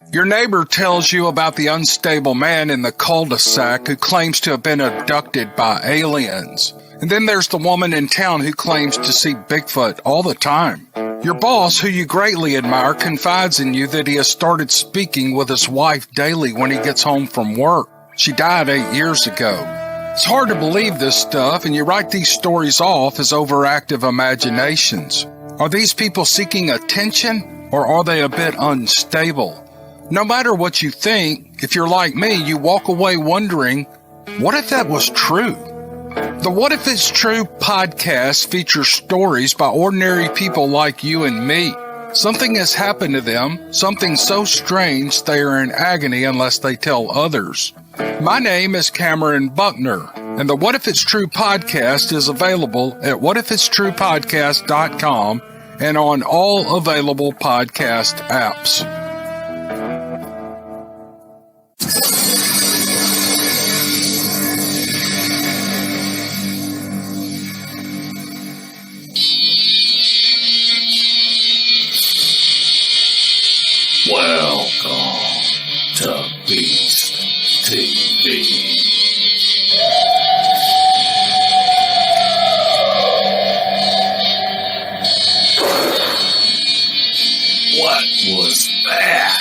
Your neighbor tells you about the unstable man in the cul-de-sac who claims to have been abducted by aliens. And then there's the woman in town who claims to see Bigfoot all the time. Your boss, who you greatly admire, confides in you that he has started speaking with his wife daily when he gets home from work. She died 8 years ago. It's hard to believe this stuff, and you write these stories off as overactive imaginations. Are these people seeking attention, or are they a bit unstable? No matter what you think, if you're like me, you walk away wondering, what if that was true? The What If It's True podcast features stories by ordinary people like you and me. Something has happened to them, something so strange they are in agony unless they tell others. My name is Cameron Buckner, and the What If It's True podcast is available at whatifitstruepodcast.com and on all available podcast apps. Welcome to Beast TV. What was that?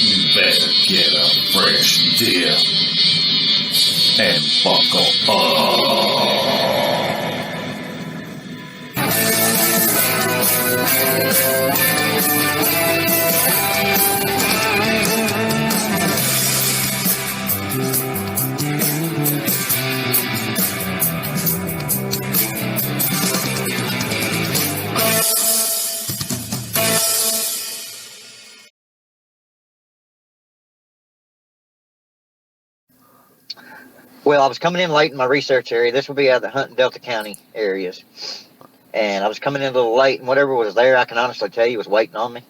You better get a fresh dip and buckle up. Well, I was coming in late in my research area. This would be out of the Hunt and Delta County areas. And I was coming in a little late, and whatever was there, I can honestly tell you, was waiting on me.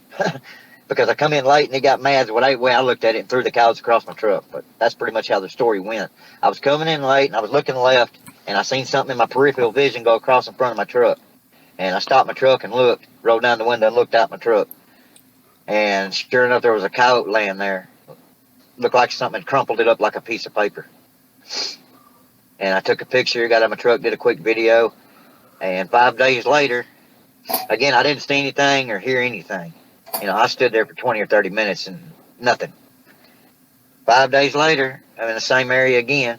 Because I come in late, and he got mad. The way I looked at it and threw the cows across my truck. But that's pretty much how the story went. I was coming in late, and I was looking left, and I seen something in my peripheral vision go across in front of my truck. And I stopped my truck and looked, rolled down the window and looked out my truck. And sure enough, there was a coyote laying there. Looked like something had crumpled it up like a piece of paper. And I took a picture, got out of my truck, did a quick video, and 5 days later, again, I didn't see anything or hear anything. You know, I stood there for 20 or 30 minutes and nothing. 5 days later, I'm in the same area again,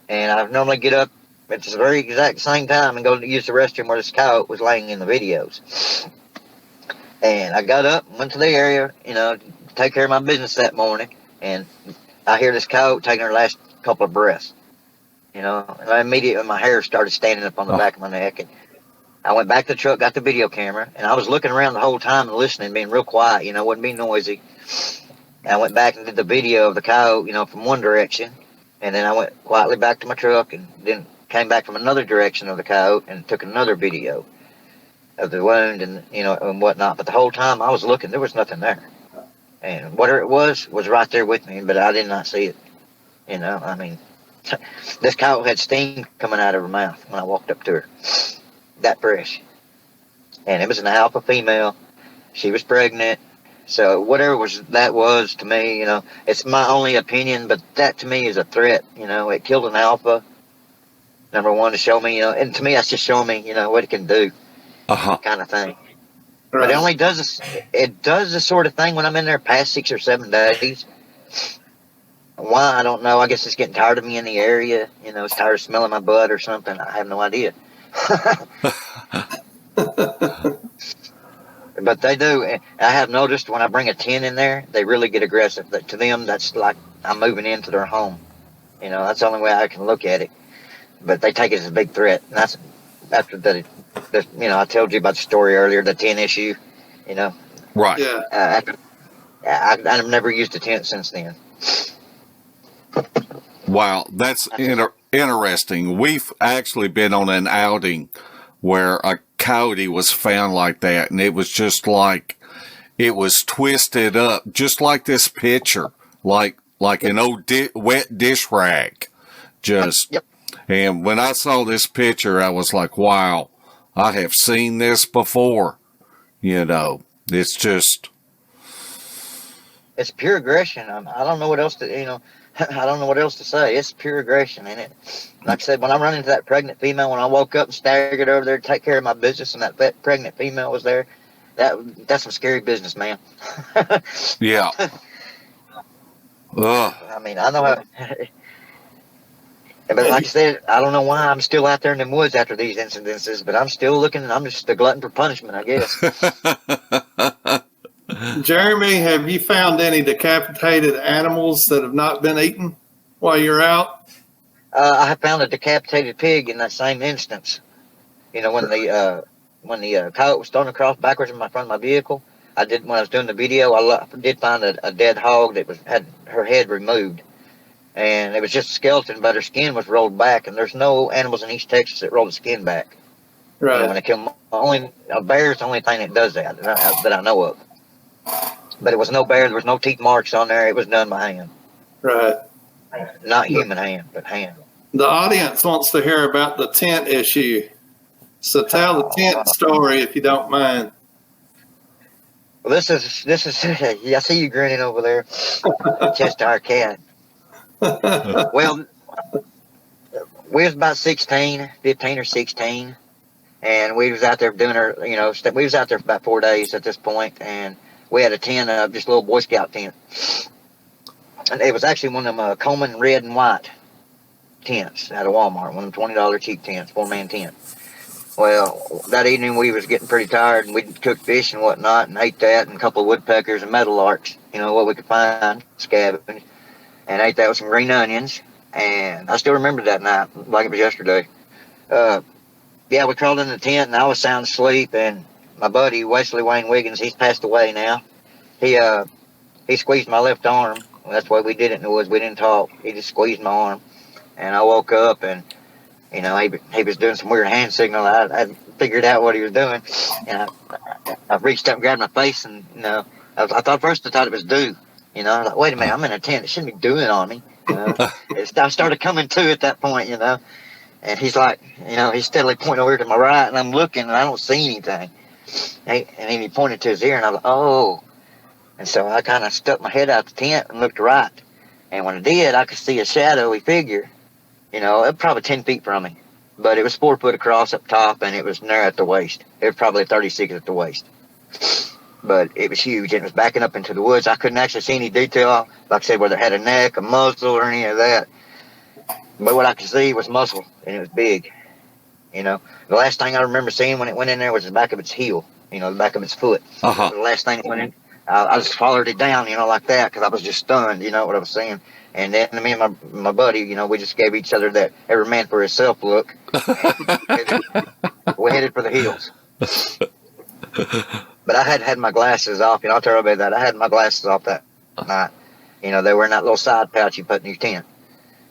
and I normally get up at the very exact same time and go to use the restroom where this coyote was laying in the videos. And I got up, went to the area, you know, to take care of my business that morning, and I hear this coyote taking her last couple of breaths, you know, and immediately my hair started standing up on the back of my neck. And I went back to the truck, got the video camera, and I was looking around the whole time and listening, being real quiet, you know, wasn't being noisy. And I went back and did the video of the coyote, you know, from one direction, and then I went quietly back to my truck and then came back from another direction of the coyote and took another video of the wound and, you know, and whatnot. But the whole time I was looking, there was nothing there. And whatever it was right there with me, but I did not see it. You know, I mean, this cow had steam coming out of her mouth when I walked up to her. That fresh. And it was an alpha female. She was pregnant. So whatever that was to me, you know, it's my only opinion, but that to me is a threat. You know, it killed an alpha. Number one, to show me, you know, and to me that's just showing me, you know, what it can do. Kind of thing. Right. But it only does this, it does this sort of thing when I'm in there past 6 or 7 days. Why, I don't know. I guess it's getting tired of me in the area. You know, it's tired of smelling my butt or something. I have no idea. But they do. I have noticed when I bring a 10 in there, they really get aggressive. To them, that's like I'm moving into their home. You know, that's the only way I can look at it. But they take it as a big threat. And that's after you know, I told you about the story earlier, the 10 issue, you know. Right. Yeah. I've never used a tent since then. Wow, that's interesting. We've actually been on an outing where a coyote was found like that, and it was just like, it was twisted up, just like this picture, like an old wet dish rag. Just, Yep. And when I saw this picture, I was like, wow, I have seen this before. It's just, It's pure aggression. I don't know what else to, I don't know what else to say. It's pure aggression, and it. Like I said, when I run into that pregnant female, when I woke up and staggered over there to take care of my business, and that pregnant female was there, that's some scary business, man. yeah. Ugh. I mean, I know how. But like I said, I don't know why I'm still out there in the woods after these incidences, but I'm still looking, and I'm just a glutton for punishment, I guess. Jeremy, have you found any decapitated animals that have not been eaten while you're out? I have found a decapitated pig in that same instance. When the coyote was thrown across backwards in front of my vehicle, when I was doing the video, I did find a dead hog that had her head removed. And it was just a skeleton, but her skin was rolled back. And there's no animals in East Texas that roll the skin back. Right. When they kill them, a bear's the only thing that does that I know of. But it was no bear. There was no teeth marks on there. It was done by hand. Right. Not human hand, but hand. The audience wants to hear about the tent issue. So tell the tent story if you don't mind. Well, this is. I see you grinning over there. Just our cat. Well, we was about 15 or 16, and we was out there doing we was out there for about 4 days at this point, and we had a tent, just a little Boy Scout tent. And it was actually one of them Coleman red and white tents out of Walmart, one of them $20 cheap tents, 4-man tent. Well, that evening we was getting pretty tired, and we cooked fish and whatnot, and ate that, and a couple of woodpeckers and meadowlarks, what we could find, scavenged. And ate that with some green onions, and I still remember that night like it was yesterday. We crawled in the tent, and I was sound asleep, and my buddy Wesley Wayne Wiggins, he's passed away now. He squeezed my left arm. Well, that's the way we did it in the woods. We didn't talk. He just squeezed my arm, and I woke up, and he was doing some weird hand signal. I figured out what he was doing, and I reached up and grabbed my face, and I thought it was dew. I was like, wait a minute, I'm in a tent. It shouldn't be doing on me. I started coming to at that point, and he's like, he's steadily pointing over to my right, and I'm looking, and I don't see anything. And then he pointed to his ear, and I was like, oh. And so I kind of stuck my head out the tent and looked right. And when I did, I could see a shadowy figure, probably 10 feet from me. But it was 4 foot across up top, and it was near at the waist. It was probably 36 at the waist. But it was huge, and it was backing up into the woods. I couldn't actually see any detail, like I said, whether it had a neck, a muzzle, or any of that. But what I could see was muscle, and it was big. The last thing I remember seeing when it went in there was the back of its heel, the back of its foot. Uh-huh. The last thing it went in, I just followed it down, like that, because I was just stunned, what I was seeing. And then me and my buddy, we just gave each other that every man for himself look. We headed for the hills. But I had my glasses off. I'll tell everybody that. I had my glasses off that night. They were in that little side pouch you put in your tent.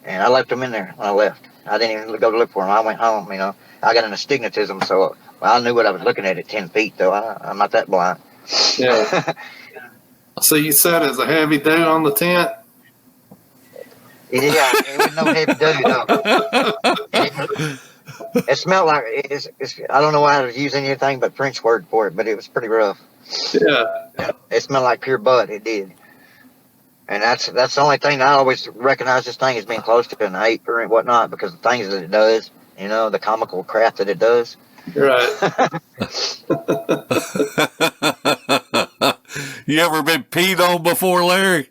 And I left them in there when I left. I didn't even go to look for them. I went home, I got an astigmatism, so I knew what I was looking at 10 feet, though. I'm not that blind. Yeah. So you said there's a heavy dew on the tent? Yeah, it was no heavy dew, no. It smelled like I don't know why I was using anything but French word for it, but it was pretty rough. Yeah. It smelled like pure butt. It did. And that's the only thing I always recognize this thing as being close to an ape or whatnot, because the things that it does, the comical crap that it does. Right. You ever been peed on before, Larry?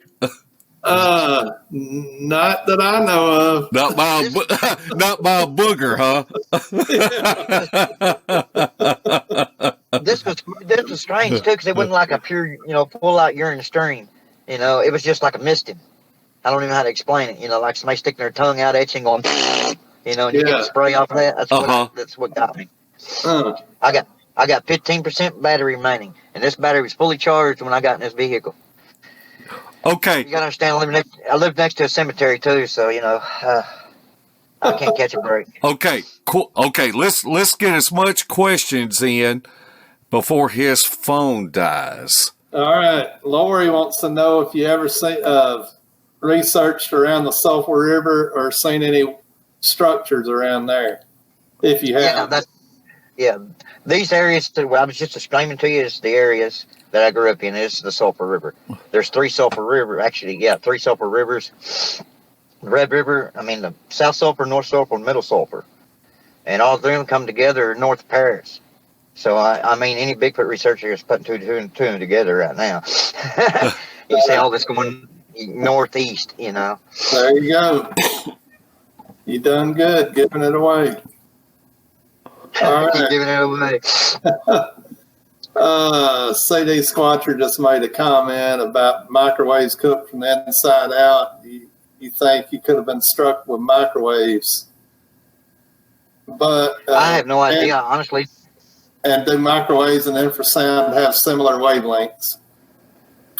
Not that I know of. Not by a booger, huh? This was strange too, because it wasn't like a pure, full out urine stream. It was just like a misting. I don't even know how to explain it. Like somebody sticking their tongue out, etching, going, and you get a spray off of that. That's what got me. I got 15% battery remaining, and this battery was fully charged when I got in this vehicle. Okay. You gotta understand, I live next to a cemetery too, so I can't catch a break. Okay, cool. Okay, let's get as much questions in before his phone dies. All right. Lori wants to know if you ever researched around the Sulphur River or seen any structures around there. If you have. Yeah, these areas that I was just explaining to you is the areas that I grew up in. Is the Sulphur River. There's three Sulphur River, actually, yeah, three Sulphur Rivers. The Red River, the South Sulphur, North Sulphur, and Middle Sulphur. And all three of them come together north of Paris. So, any Bigfoot researcher is putting two and two together right now. You see all this going northeast, There you go. You done good giving it away. All right. Keep giving it away. CD Squatcher just made a comment about microwaves cooked from the inside out. You think you could have been struck with microwaves. But I have no idea, honestly. And do microwaves and infrasound have similar wavelengths?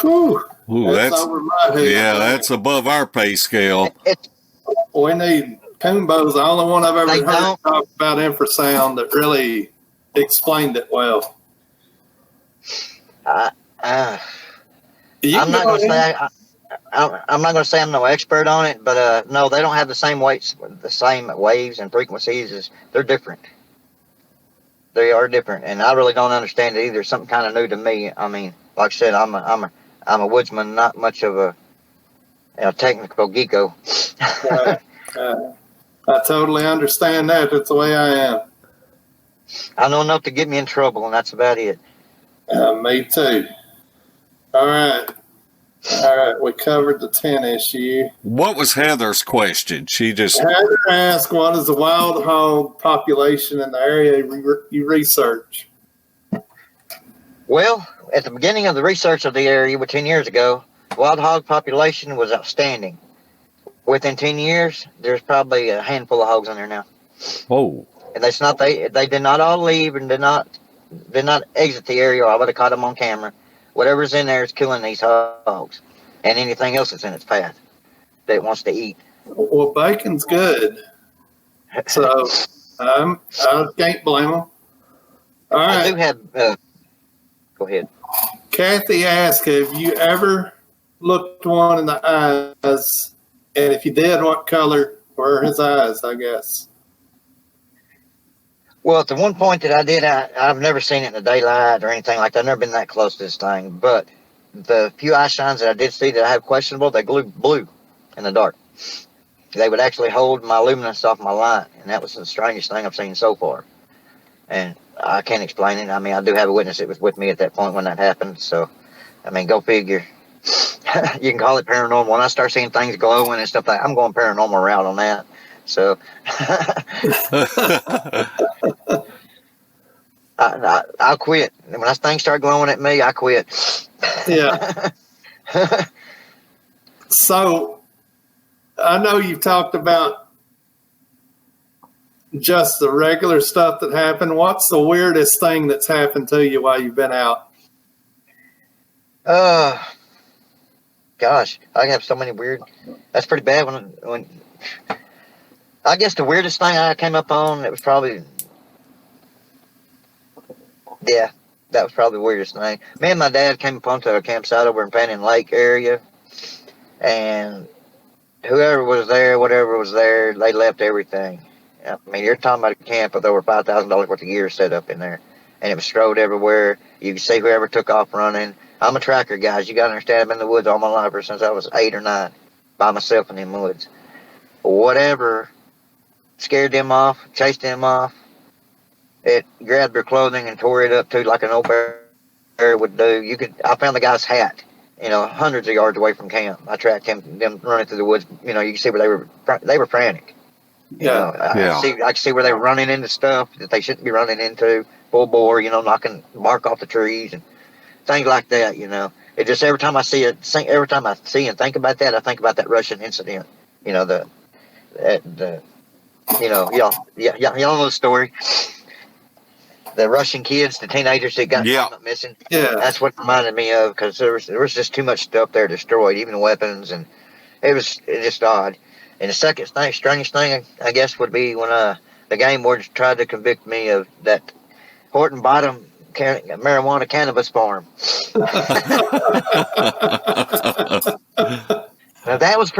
Whew, That's over my head. Yeah, that's above our pay scale. We need Coombo's the only one I've ever heard talk about infrasound that really explained it well. I'm not going to say I'm not going to say I'm no expert on it, but no, they don't have the same weights, the same waves and frequencies. They're different. They are different, and I really don't understand it either. It's something kind of new to me. Like I said, I'm a woodsman, not much of a technical geeko. I totally understand that. That's the way I am. I know enough to get me in trouble, and that's about it. Me too. All right, we covered the 10 issue. What was Heather's question? Heather asked, what is the wild hog population in the area you research? Well, at the beginning of the research of the area, 10 years ago, wild hog population was outstanding. Within 10 years, there's probably a handful of hogs in there now. Oh. And that's not, they did not all leave and did not exit the area, or I would have caught them on camera. Whatever's in there is killing these hogs and anything else that's in its path that it wants to eat. Well, bacon's good. So I can't blame them. All right. I do have, go ahead. Kathy asked, have you ever looked one in the eyes? And if you did, what color were his eyes, I guess? Well, at the one point that I did, I've never seen it in the daylight or anything like that. I've never been that close to this thing. But the few eye shines that I did see that I have questionable, they glowed blue in the dark. They would actually hold my luminance off my light. And that was the strangest thing I've seen so far. And I can't explain it. I do have a witness that was with me at that point when that happened. So, go figure. You can call it paranormal. When I start seeing things glowing and stuff like that, I'm going paranormal route on that. So I'll quit. When that thing start glowing at me, I quit. Yeah. So I know you've talked about just the regular stuff that happened. What's the weirdest thing that's happened to you while you've been out? Gosh, I have so many weird. That's pretty bad. When I guess the weirdest thing I came up on, it was probably, that was probably the weirdest thing. Me and my dad came up onto a campsite over in Panning Lake area, and whoever was there, whatever was there, they left everything. You're talking about a camp with over $5,000 worth of gear set up in there, and it was strode everywhere. You could see whoever took off running. I'm a tracker, guys. You got to understand, I've been in the woods all my life ever since I was 8 or 9 by myself in them woods. Whatever scared them off, chased them off, it grabbed their clothing and tore it up too, like an old bear would do. I found the guy's hat, hundreds of yards away from camp. I tracked them running through the woods. You can see where they were frantic. I could see where they were running into stuff that they shouldn't be running into, full bore, knocking bark off the trees and things like that. It just, every time I see and think about that, I think about that Russian incident. Y'all know the story. The Russision kids, the teenagers that got missing. Yeah, that's what reminded me of, because there was just too much stuff there destroyed, even weapons, and it was just odd. And the second thing, strangest thing, I guess, would be when the game warden tried to convict me of that Horton Bottom marijuana cannabis farm. Now that was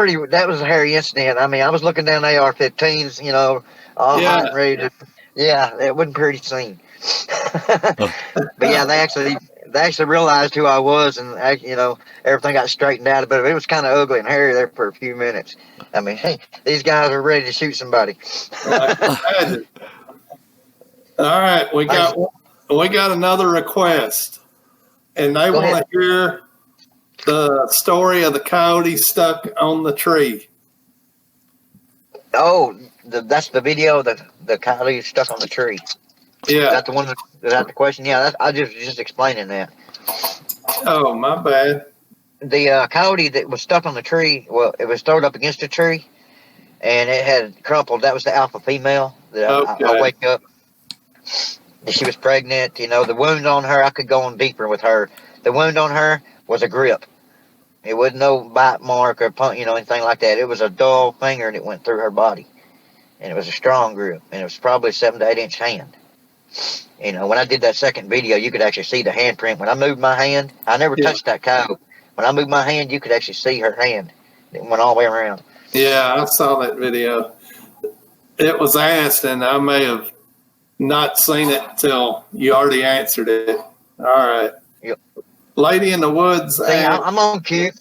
a hairy incident. I was looking down AR-15s, all hot and ready to, it wasn't pretty scene. But yeah, they actually realized who I was, and everything got straightened out. But it was kind of ugly and hairy there for a few minutes. I mean, hey, these guys are ready to shoot somebody. All right, we got another request, and they want to hear the story of the coyote stuck on the tree. Oh, that's the video that the coyote stuck on the tree. Yeah, Is that the one? Is that the question? Yeah, I just explaining that. Oh, my bad. The coyote that was stuck on the tree, well, it was thrown up against a tree, and it had crumpled. That was the alpha female. I wake up. She was pregnant. The wound on her, I could go on deeper with her. The wound on her was a grip. It wasn't no bite mark or anything like that. It was a dull finger, and it went through her body. And it was a strong grip, and it was probably a 7 to 8 inch hand. When I did that second video, you could actually see the handprint. When I moved my hand, I never touched that cow. When I moved my hand, you could actually see her hand. It went all the way around. Yeah, I saw that video. It was asked, and I may have not seen it till you already answered it. All right. Yep. Lady in the Woods. See, I'm on cue.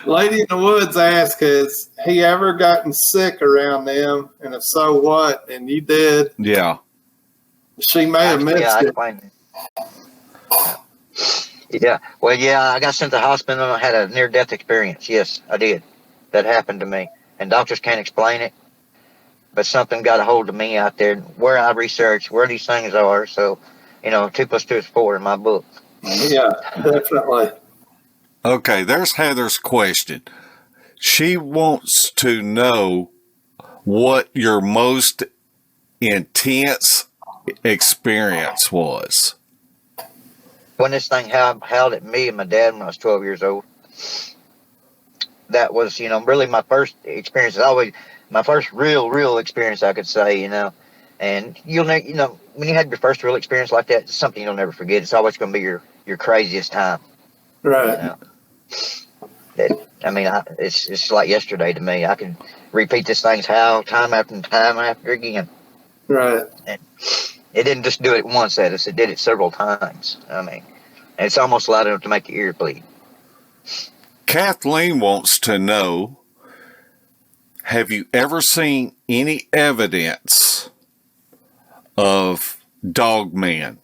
Lady in the Woods asked, has he ever gotten sick around them? And if so, what? And you did. Yeah. She may have missed it. Yeah. Well, yeah, I got sent to the hospital and I had a near-death experience. Yes, I did. That happened to me. And doctors can't explain it. But something got a hold of me out there where I researched where these things are. So, 2 + 2 is 4 in my book. Yeah, definitely. Okay, there's Heather's question. She wants to know what your most intense experience was. When this thing howled at me and my dad when I was 12 years old. That was, really my first experience. Always my first real experience, I could say, And when you had your first real experience like that, it's something you'll never forget. It's always going to be your craziest time. Right. It's like yesterday to me. I can repeat this thing's howl time after again. Right. And it didn't just do it once at us. It did it several times. And it's almost loud enough to make your ear bleed. Kathleen wants to know, have you ever seen any evidence of Dogman?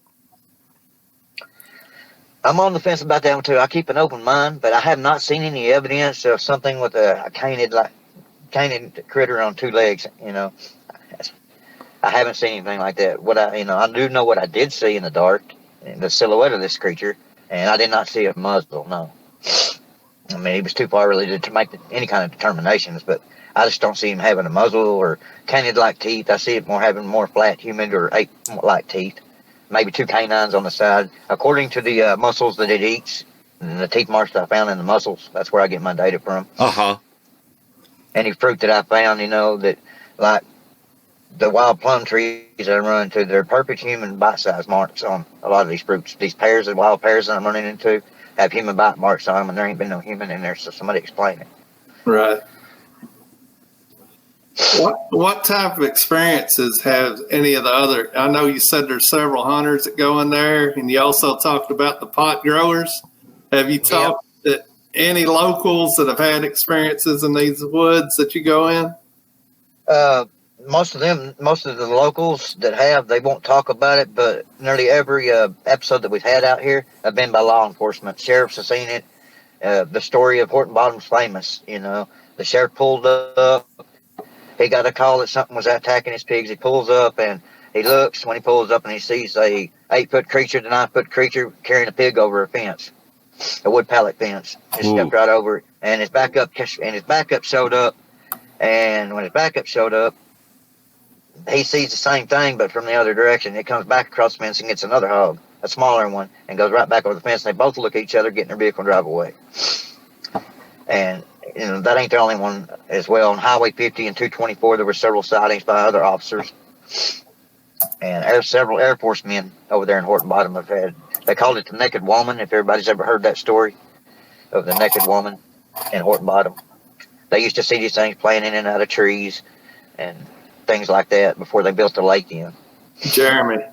I'm on the fence about that one too. I keep an open mind, but I have not seen any evidence of something with a canid critter on 2 legs. I haven't seen anything like that. I do know what I did see in the dark, the silhouette of this creature, and I did not see a muzzle. No, he was too far really to make any kind of determinations. But I just don't see him having a muzzle or canid-like teeth. I see it having more flat human or ape-like teeth. Maybe 2 canines on the side. According to the mussels that it eats, and the teeth marks that I found in the mussels, that's where I get my data from. Uh-huh. Any fruit that I found, that like the wild plum trees I run into, they're perfect human bite-sized marks on a lot of these fruits. These pears, the wild pears that I'm running into, have human bite marks on them, and there ain't been no human in there, so somebody explain it. Right. What type of experiences have any of the other? I know you said there's several hunters that go in there, and you also talked about the pot growers. Have you talked to any locals that have had experiences in these woods that you go in? Most of the locals that have, they won't talk about it, but nearly every episode that we've had out here have been by law enforcement. Sheriffs have seen it. The story of Horton Bottom's famous. The sheriff pulled up. He got a call that something was attacking his pigs. He pulls up and he looks. When he pulls up and he sees a 8-foot creature, the 9-foot creature carrying a pig over a fence, a wood pallet fence. He stepped right over it, and his backup showed up. And when his backup showed up, he sees the same thing, but from the other direction. It comes back across the fence and gets another hog, a smaller one, and goes right back over the fence. And they both look at each other, get in their vehicle, and drive away. And that ain't the only one as well. On Highway 50 and 224, there were several sightings by other officers. And there's several Air Force men over there in Horton Bottom have had. They called it the Naked Woman, if everybody's ever heard that story of the Naked Woman in Horton Bottom. They used to see these things playing in and out of trees and things like that before they built the lake in. Jeremy,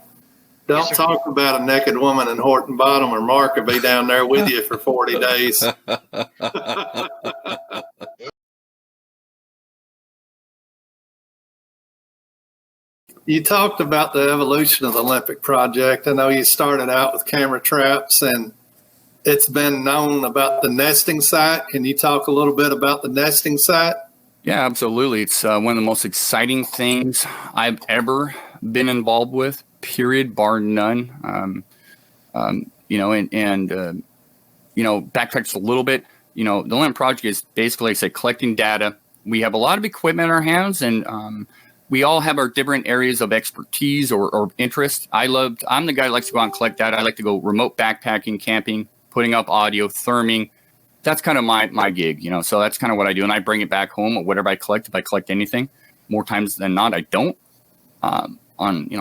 Don't Yes, sir. talk about a naked woman in Horton Bottom, or Mark will be down there with you for 40 days. You talked about the evolution of the Olympic project. I know you started out with camera traps, and it's been known about the nesting site. Can you talk a little bit about the nesting site? Yeah, absolutely. It's one of the most exciting things I've ever been involved with, period, bar none. Backtrack just a little bit. The Olympic project is basically, like I say, collecting data. We have a lot of equipment in our hands, and we all have our different areas of expertise or interest. I'm the guy who likes to go out and collect data. I like to go remote backpacking, camping, putting up audio, therming. That's kind of my gig, so that's kind of what I do. And I bring it back home, whatever I collect. If I collect anything, more times than not, I don't. On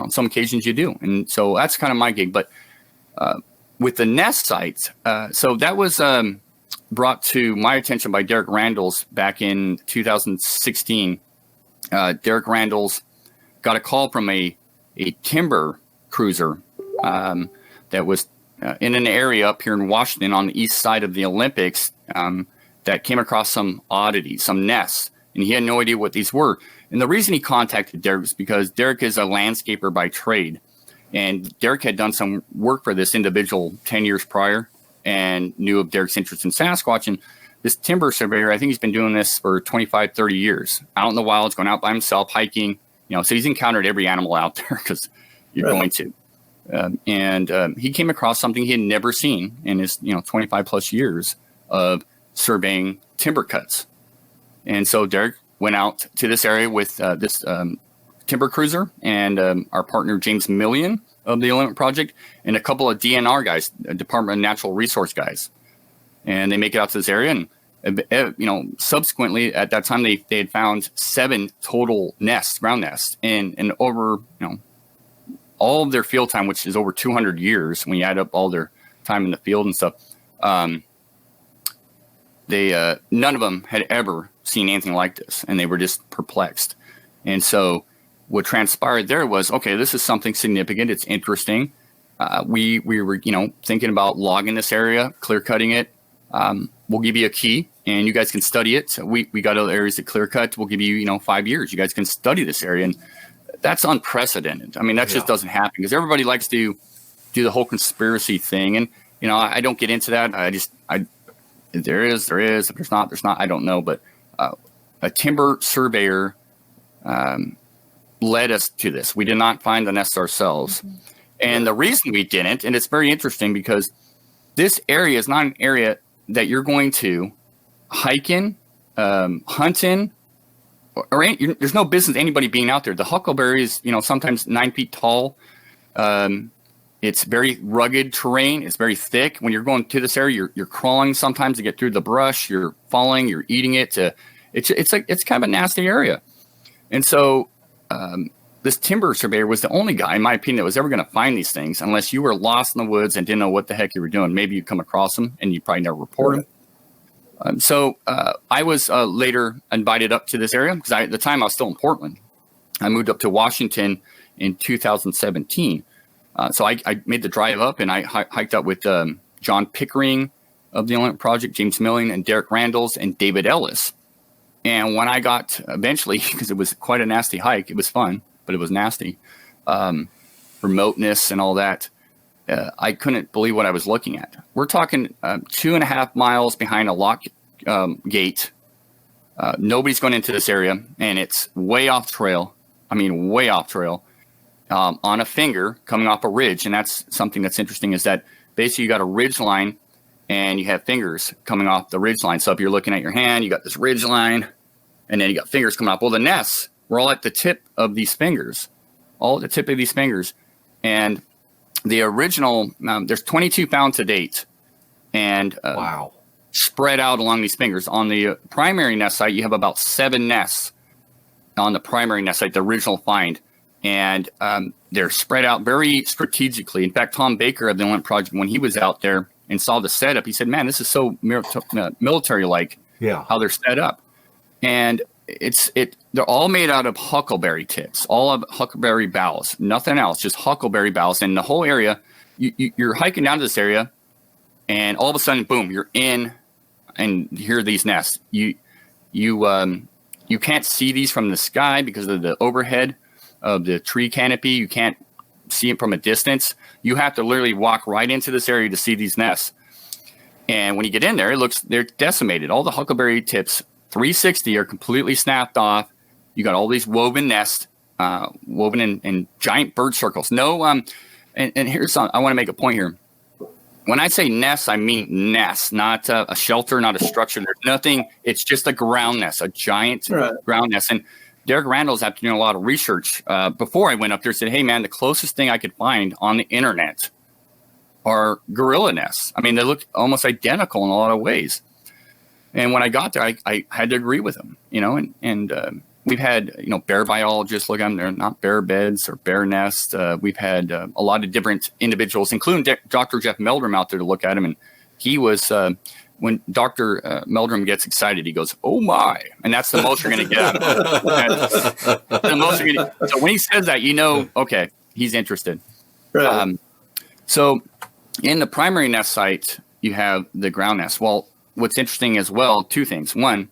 some occasions you do. And so that's kind of my gig. But with the nest sites, so that was brought to my attention by Derek Randalls back in 2016. Derek Randalls got a call from a timber cruiser that was in an area up here in Washington on the east side of the Olympics that came across some oddities, some nests, and he had no idea what these were. And the reason he contacted Derek was because Derek is a landscaper by trade, and Derek had done some work for this individual 10 years prior and knew of Derek's interest in Sasquatch. And this timber surveyor, I think he's been doing this for 25, 30 years, out in the wilds, going out by himself, hiking, so he's encountered every animal out there because you're going to. He came across something he had never seen in his 25 plus years of surveying timber cuts. And so Derek went out to this area with this timber cruiser and our partner James Millian of the Olympic Project and a couple of DNR guys, Department of Natural Resource guys. And they make it out to this area, and subsequently at that time they had found 7 total nests, ground nests, and over all of their field time, which is over 200 years when you add up all their time in the field and stuff. They none of them had ever seen anything like this, and they were just perplexed. And so what transpired there was, okay, this is something significant. It's interesting. We were thinking about logging this area, clear cutting it. We'll give you a key and you guys can study it. So we got other areas to clear cut. We'll give you 5 years. You guys can study this area. And that's unprecedented. I mean, that just doesn't happen because everybody likes to do the whole conspiracy thing. And, I don't get into that. If there is, if there's not, there's not, I don't know. But a timber surveyor led us to this. We did not find the nest ourselves. Mm-hmm. And the reason we didn't, and it's very interesting because this area is not an area that you're going to hike in, hunt in, there's no business anybody being out there. The huckleberry is, sometimes 9 feet tall. It's very rugged terrain. It's very thick. When you're going to this area, you're crawling sometimes to get through the brush. You're falling. You're eating it. It's kind of a nasty area. And so this timber surveyor was the only guy, in my opinion, that was ever going to find these things unless you were lost in the woods and didn't know what the heck you were doing. Maybe you come across them and you probably never report them. So I was later invited up to this area because at the time I was still in Portland. I moved up to Washington in 2017. So I made the drive up and I hiked up with John Pickering of the Olympic Project, James Milling, and Derek Randalls and David Ellis. And when I got eventually, because it was quite a nasty hike, it was fun, but it was nasty, remoteness and all that, I couldn't believe what I was looking at. We're talking 2.5 miles behind a lock gate. Nobody's going into this area, and it's way off trail. I mean, way off trail. On a finger coming off a ridge. And that's something that's interesting is that basically you got a ridge line and you have fingers coming off the ridge line. So if you're looking at your hand, you got this ridge line and then you got fingers coming off. Well, the nests were all at the tip of these fingers, all at the tip of these fingers. And the original, there's 22 found to date and wow, spread out along these fingers. On the primary nest site, you have about 7 nests on the primary nest site, the original find. And they're spread out very strategically. In fact, Tom Baker of the Olympic Project, when he was out there and saw the setup, he said, man, this is so military-like how they're set up. And the they're all made out of huckleberry tips, all of huckleberry boughs, nothing else, just huckleberry boughs. And the whole area, you're hiking down to this area, and all of a sudden, boom, you're in, and here are these nests. You can't see these from the sky because of the overhead of the tree canopy. You can't see it from a distance. You have to literally walk right into this area to see these nests. And when you get in there, they're decimated. All the huckleberry tips, 360, are completely snapped off. You got all these woven nests, woven in giant bird circles. No, and here's something, I want to make a point here. When I say nests, I mean nests, not a shelter, not a structure. There's nothing. It's just a ground nest, a giant ground nest. And Derek Randall's, after doing a lot of research, before I went up there, said, hey, man, the closest thing I could find on the internet are gorilla nests. I mean, they look almost identical in a lot of ways. And when I got there, I had to agree with him, and we've had, bear biologists look at them. They're not bear beds or bear nests. We've had a lot of different individuals, including Dr. Jeff Meldrum, out there to look at them. And he was, when Dr. Meldrum gets excited, he goes, oh my. And that's the most you're going to get out of him. So when he says that, okay, he's interested. Right. So in the primary nest site, you have the ground nest. Well, what's interesting as well, two things. One,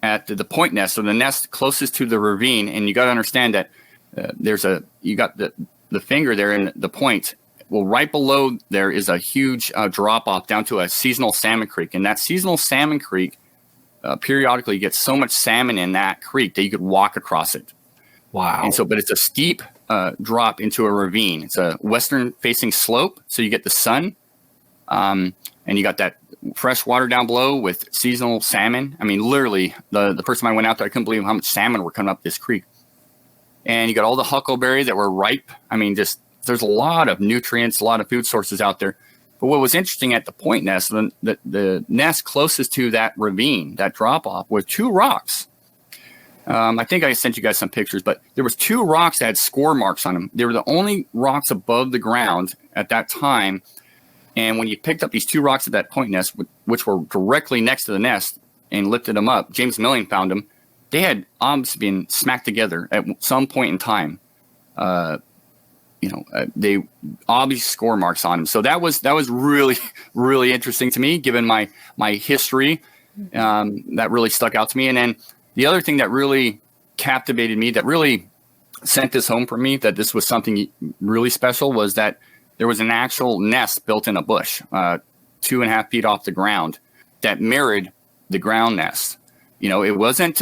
at the point nest, so the nest closest to the ravine, and you got to understand that you got the finger there in the point. Well, right below there is a huge drop off down to a seasonal salmon creek, and that seasonal salmon creek periodically gets so much salmon in that creek that you could walk across it. Wow! And so, but it's a steep drop into a ravine. It's a western facing slope, so you get the sun, and you got that fresh water down below with seasonal salmon. I mean, literally, the first time I went out there, I couldn't believe how much salmon were coming up this creek. And you got all the huckleberry that were ripe. I mean, there's a lot of nutrients, a lot of food sources out there. But what was interesting at the point nest, the nest closest to that ravine, that drop off, were two rocks. I think I sent you guys some pictures, but there was two rocks that had score marks on them. They were the only rocks above the ground at that time. And when you picked up these two rocks at that point nest, which were directly next to the nest, and lifted them up, James Milling found them. They had obviously been smacked together at some point in time. They obviously score marks on them. So that was really, really interesting to me, given my history. That really stuck out to me. And then the other thing that really captivated me, that really sent this home for me, that this was something really special, was that there was an actual nest built in a bush, 2.5 feet off the ground, that mirrored the ground nest. It wasn't,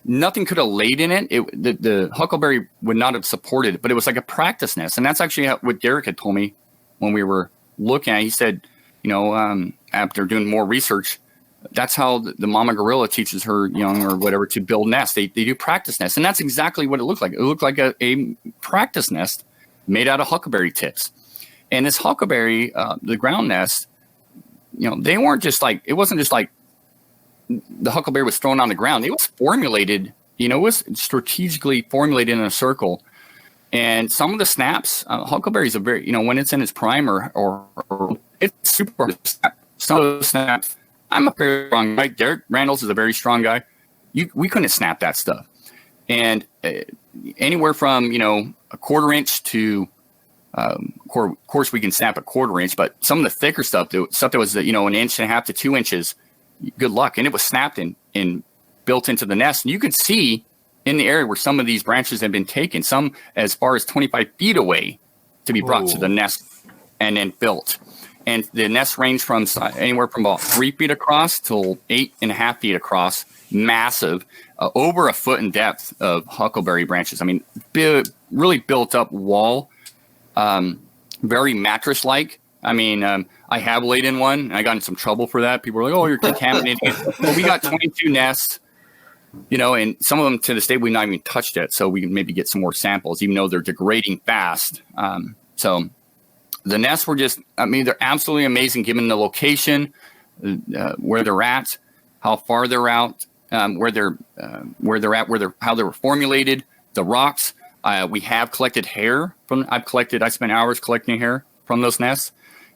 nothing could have laid in it. The huckleberry would not have supported it, but it was like a practice nest. And that's actually what Derek had told me when we were looking at it. He said, after doing more research, that's how the mama gorilla teaches her young or whatever to build nests. They do practice nests. And that's exactly what it looked like. It looked like a practice nest made out of huckleberry tips. And this huckleberry, the ground nest, they weren't just like, it wasn't just like the huckleberry was thrown on the ground. It was formulated, it was strategically formulated in a circle. And some of the snaps, huckleberries are very, when it's in its prime or it's super hard to snap. Some of those snaps, I'm a very strong guy. Derek Randall's is a very strong guy. We couldn't snap that stuff. And anywhere from, a 1/4 inch to, of course, we can snap a 1/4 inch, but some of the thicker stuff that was, 1.5 inches to 2 inches, good luck. And it was snapped and built into the nest. And you could see in the area where some of these branches had been taken, some as far as 25 feet away, to be brought to the nest and then built. And the nest ranged from anywhere from about 3 feet across till 8.5 feet across, massive, over a foot in depth of huckleberry branches. I mean, really built up wall. Very mattress-like. I mean, I have laid in one, and I got in some trouble for that. People were like, "Oh, you're contaminating it." Well, we got 22 nests, and some of them to this day we've not even touched it, so we can maybe get some more samples, even though they're degrading fast. So the nests were they're absolutely amazing given the location, where they're at, how far they're out, where they're at, how they were formulated, the rocks. We have collected hair I spent hours collecting hair from those nests,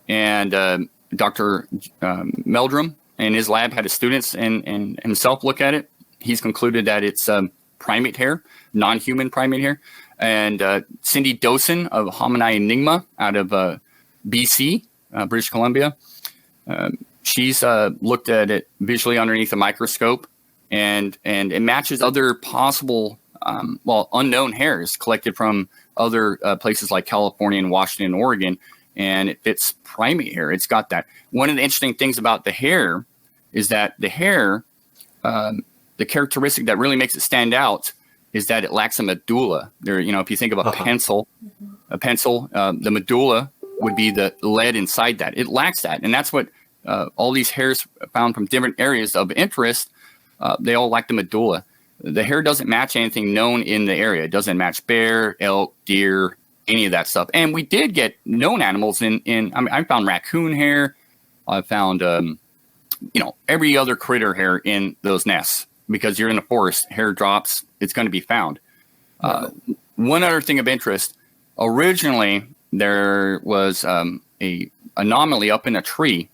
and Dr. Meldrum in his lab had his students and himself look at it. He's concluded that it's primate hair, non-human primate hair. And Cindy Dosen of Homini Enigma out of BC, British Columbia. She's looked at it visually underneath a microscope, and it matches other possible, unknown hairs collected from other places like California and Washington and Oregon, and it fits primate hair. It's got that. One of the interesting things about the hair is that the hair, the characteristic that really makes it stand out is that it lacks a medulla. There, if you think of a pencil, the medulla would be the lead inside that. It lacks that, and that's what all these hairs found from different areas of interest. They all lack the medulla. The hair doesn't match anything known in the area. It doesn't match bear, elk, deer, any of that stuff. And we did get known animals I found raccoon hair. I found, every other critter hair in those nests, because you're in the forest, hair drops, it's going to be found. One other thing of interest, originally there was a anomaly up in a tree,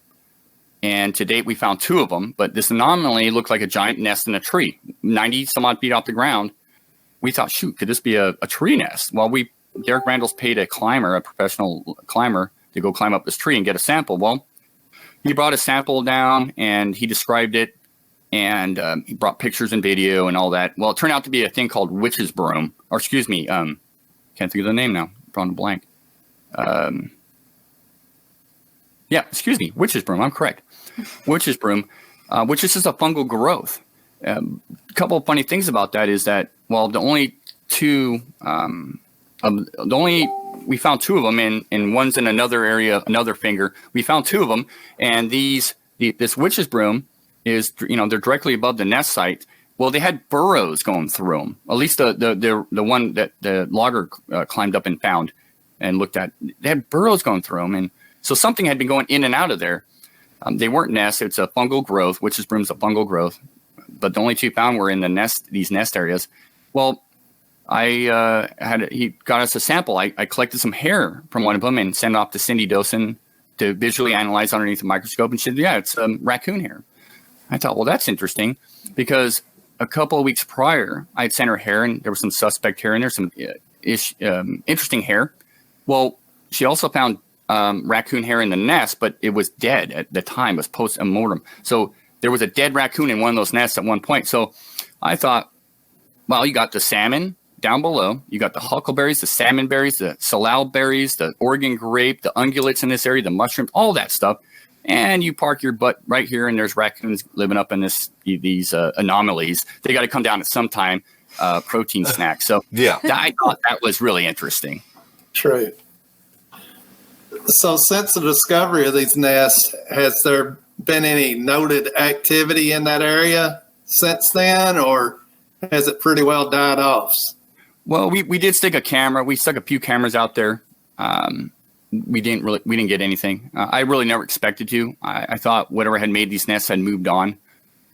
and to date we found 2 of them, but this anomaly looked like a giant nest in a tree, 90 some odd feet off the ground. We thought, shoot, could this be a tree nest? Well, Derek Randall's paid a professional climber, to go climb up this tree and get a sample. Well, he brought a sample down and he described it, and he brought pictures and video and all that. Well, it turned out to be a thing called witch's broom, or excuse me, can't think of the name now, drawing a blank. Witch's broom, I'm correct. Witch's broom, which is just a fungal growth. A couple of funny things about that is that, the only 2, we found 2 of them, and one's in another area, another finger. We found 2 of them, and this witch's broom is, they're directly above the nest site. Well, they had burrows going through them. At least the one that the logger climbed up and found and looked at. They had burrows going through them, and so something had been going in and out of there. They weren't nests. It's a fungal growth. Witch's broom's a fungal growth, but the only 2 found were in these nest areas. Well, he got us a sample. I collected some hair from one of them and sent it off to Cindy Dosen to visually analyze underneath the microscope, and she said, yeah, it's raccoon hair. I thought, well, that's interesting, because a couple of weeks prior, I had sent her hair, and there was some suspect hair in there, some interesting hair. Well, she also found raccoon hair in the nest, but it was dead at the time. It was post-mortem. So there was a dead raccoon in one of those nests at one point. So I thought, well, you got the salmon down below. You got the huckleberries, the salmon berries, the salal berries, the Oregon grape, the ungulates in this area, the mushrooms, all that stuff. And you park your butt right here, and there's raccoons living up in these anomalies. They got to come down at some time, protein snacks. So yeah, I thought that was really interesting. True. So since the discovery of these nests, has there been any noted activity in that area since then, or has it pretty well died off? Well, we did stick a camera. We stuck a few cameras out there. We didn't get anything. I really never expected to. I thought whatever had made these nests had moved on.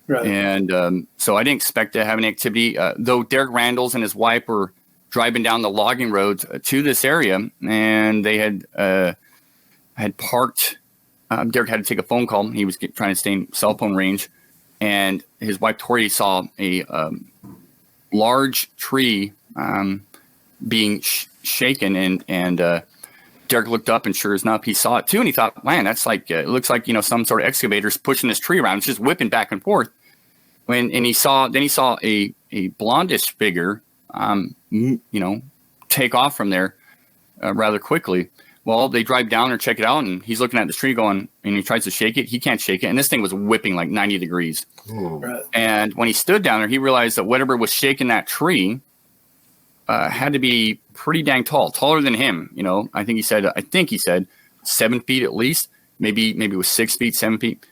Right. And so I didn't expect to have any activity. Though Derek Randall's and his wife were driving down the logging roads to this area, and they had parked. Derek had to take a phone call. He was trying to stay in cell phone range, and his wife Tori saw a large tree being shaken, and Derek looked up, and sure enough, he saw it too, and he thought, "Man, that's like it looks like some sort of excavator's pushing this tree around. It's just whipping back and forth." Then he saw a blondish figure, take off from there rather quickly. Well, they drive down or check it out, and he's looking at the tree going, and he tries to shake it. He can't shake it, and this thing was whipping like 90 degrees. Right. And when he stood down there, he realized that whatever was shaking that tree had to be pretty dang tall, taller than him. I think he said 7 feet at least, maybe it was 6 feet, 7 feet,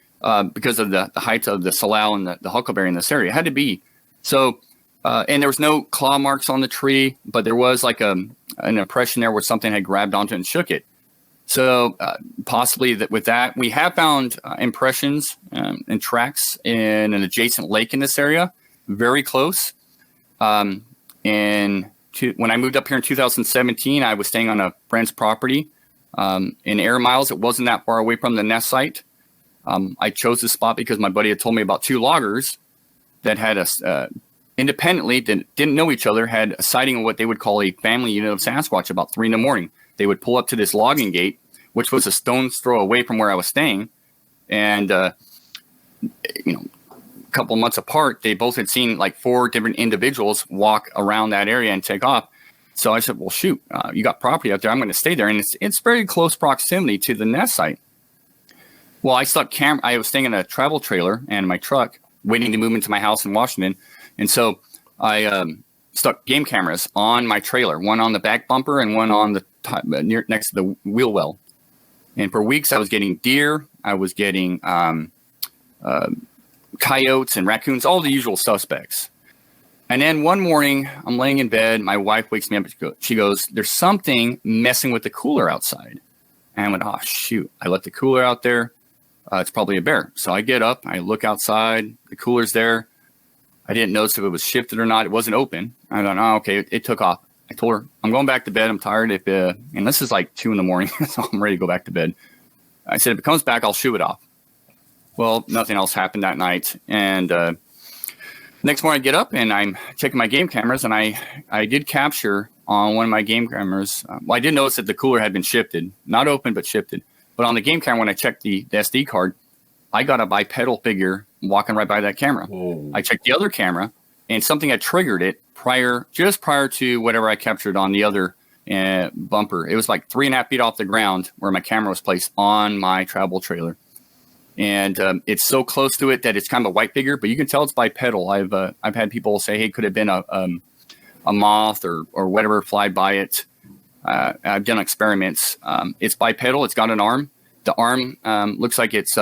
because of the height of the salal and the huckleberry in this area. It had to be. So, and there was no claw marks on the tree, but there was like an impression there where something had grabbed onto it and shook it. So possibly with that, we have found impressions and tracks in an adjacent lake in this area, very close. When I moved up here in 2017, I was staying on a friend's property in Air Miles. It wasn't that far away from the nest site. I chose this spot because my buddy had told me about 2 loggers that had independently that didn't know each other had a sighting of what they would call a family unit of Sasquatch about 3 a.m. They would pull up to this logging gate, which was a stone's throw away from where I was staying. And, a couple of months apart, they both had seen like 4 different individuals walk around that area and take off. So I said, well, shoot, you got property out there. I'm going to stay there. And it's very close proximity to the nest site. Well, I was staying in a travel trailer and my truck waiting to move into my house in Washington. And so I stuck game cameras on my trailer, one on the back bumper and one on the top, next to the wheel well. And for weeks, I was getting deer. I was getting coyotes and raccoons, all the usual suspects. And then one morning, I'm laying in bed. My wife wakes me up. She goes, there's something messing with the cooler outside. And I went, oh, shoot. I left the cooler out there. It's probably a bear. So I get up. I look outside. The cooler's there. I didn't notice if it was shifted or not. It wasn't open. I thought, oh, okay, it took off. I told her, I'm going back to bed. I'm tired. And this is like 2 a.m, so I'm ready to go back to bed. I said, if it comes back, I'll shoo it off. Well, nothing else happened that night. And next morning I get up and I'm checking my game cameras, and I did capture on one of my game cameras. I did notice that the cooler had been shifted, not open, but shifted. But on the game camera, when I checked the SD card, I got a bipedal figure walking right by that camera. Whoa. I checked the other camera, and something had triggered it just prior to whatever I captured on the other bumper. It was like 3.5 feet off the ground where my camera was placed on my travel trailer. And it's so close to it that it's kind of a white figure, but you can tell it's bipedal. I've had people say, hey, could it have been a moth or whatever fly by it. I've done experiments. It's bipedal. It's got an arm. The arm looks like it's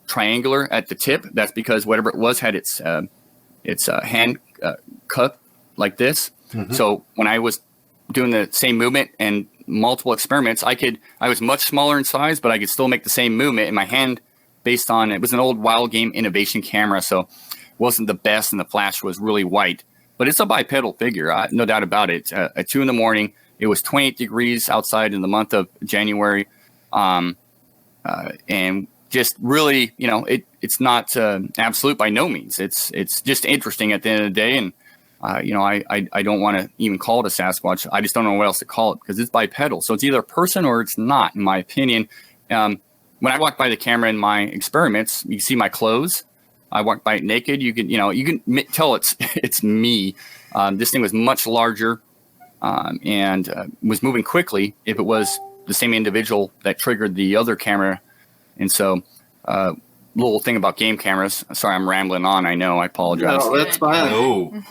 triangular at the tip. That's because whatever it was had its hand cut like this. Mm-hmm. So when I was doing the same movement and multiple experiments, I was much smaller in size, but I could still make the same movement in my hand based on, it was an old Wild Game Innovation camera, so it wasn't the best, and the flash was really white. But it's a bipedal figure, no doubt about it. At 2 a.m, it was 28 degrees outside in the month of January. And just really, it's not absolute by no means. It's just interesting at the end of the day. And, I don't want to even call it a Sasquatch. I just don't know what else to call it because it's bipedal. So it's either a person or it's not, in my opinion. When I walk by the camera in my experiments, you can see my clothes. I walk by it naked. You can tell it's me. This thing was much larger and was moving quickly if it was the same individual that triggered the other camera. And so, little thing about game cameras. Sorry, I'm rambling on. I know. I apologize. No, that's fine. Oh,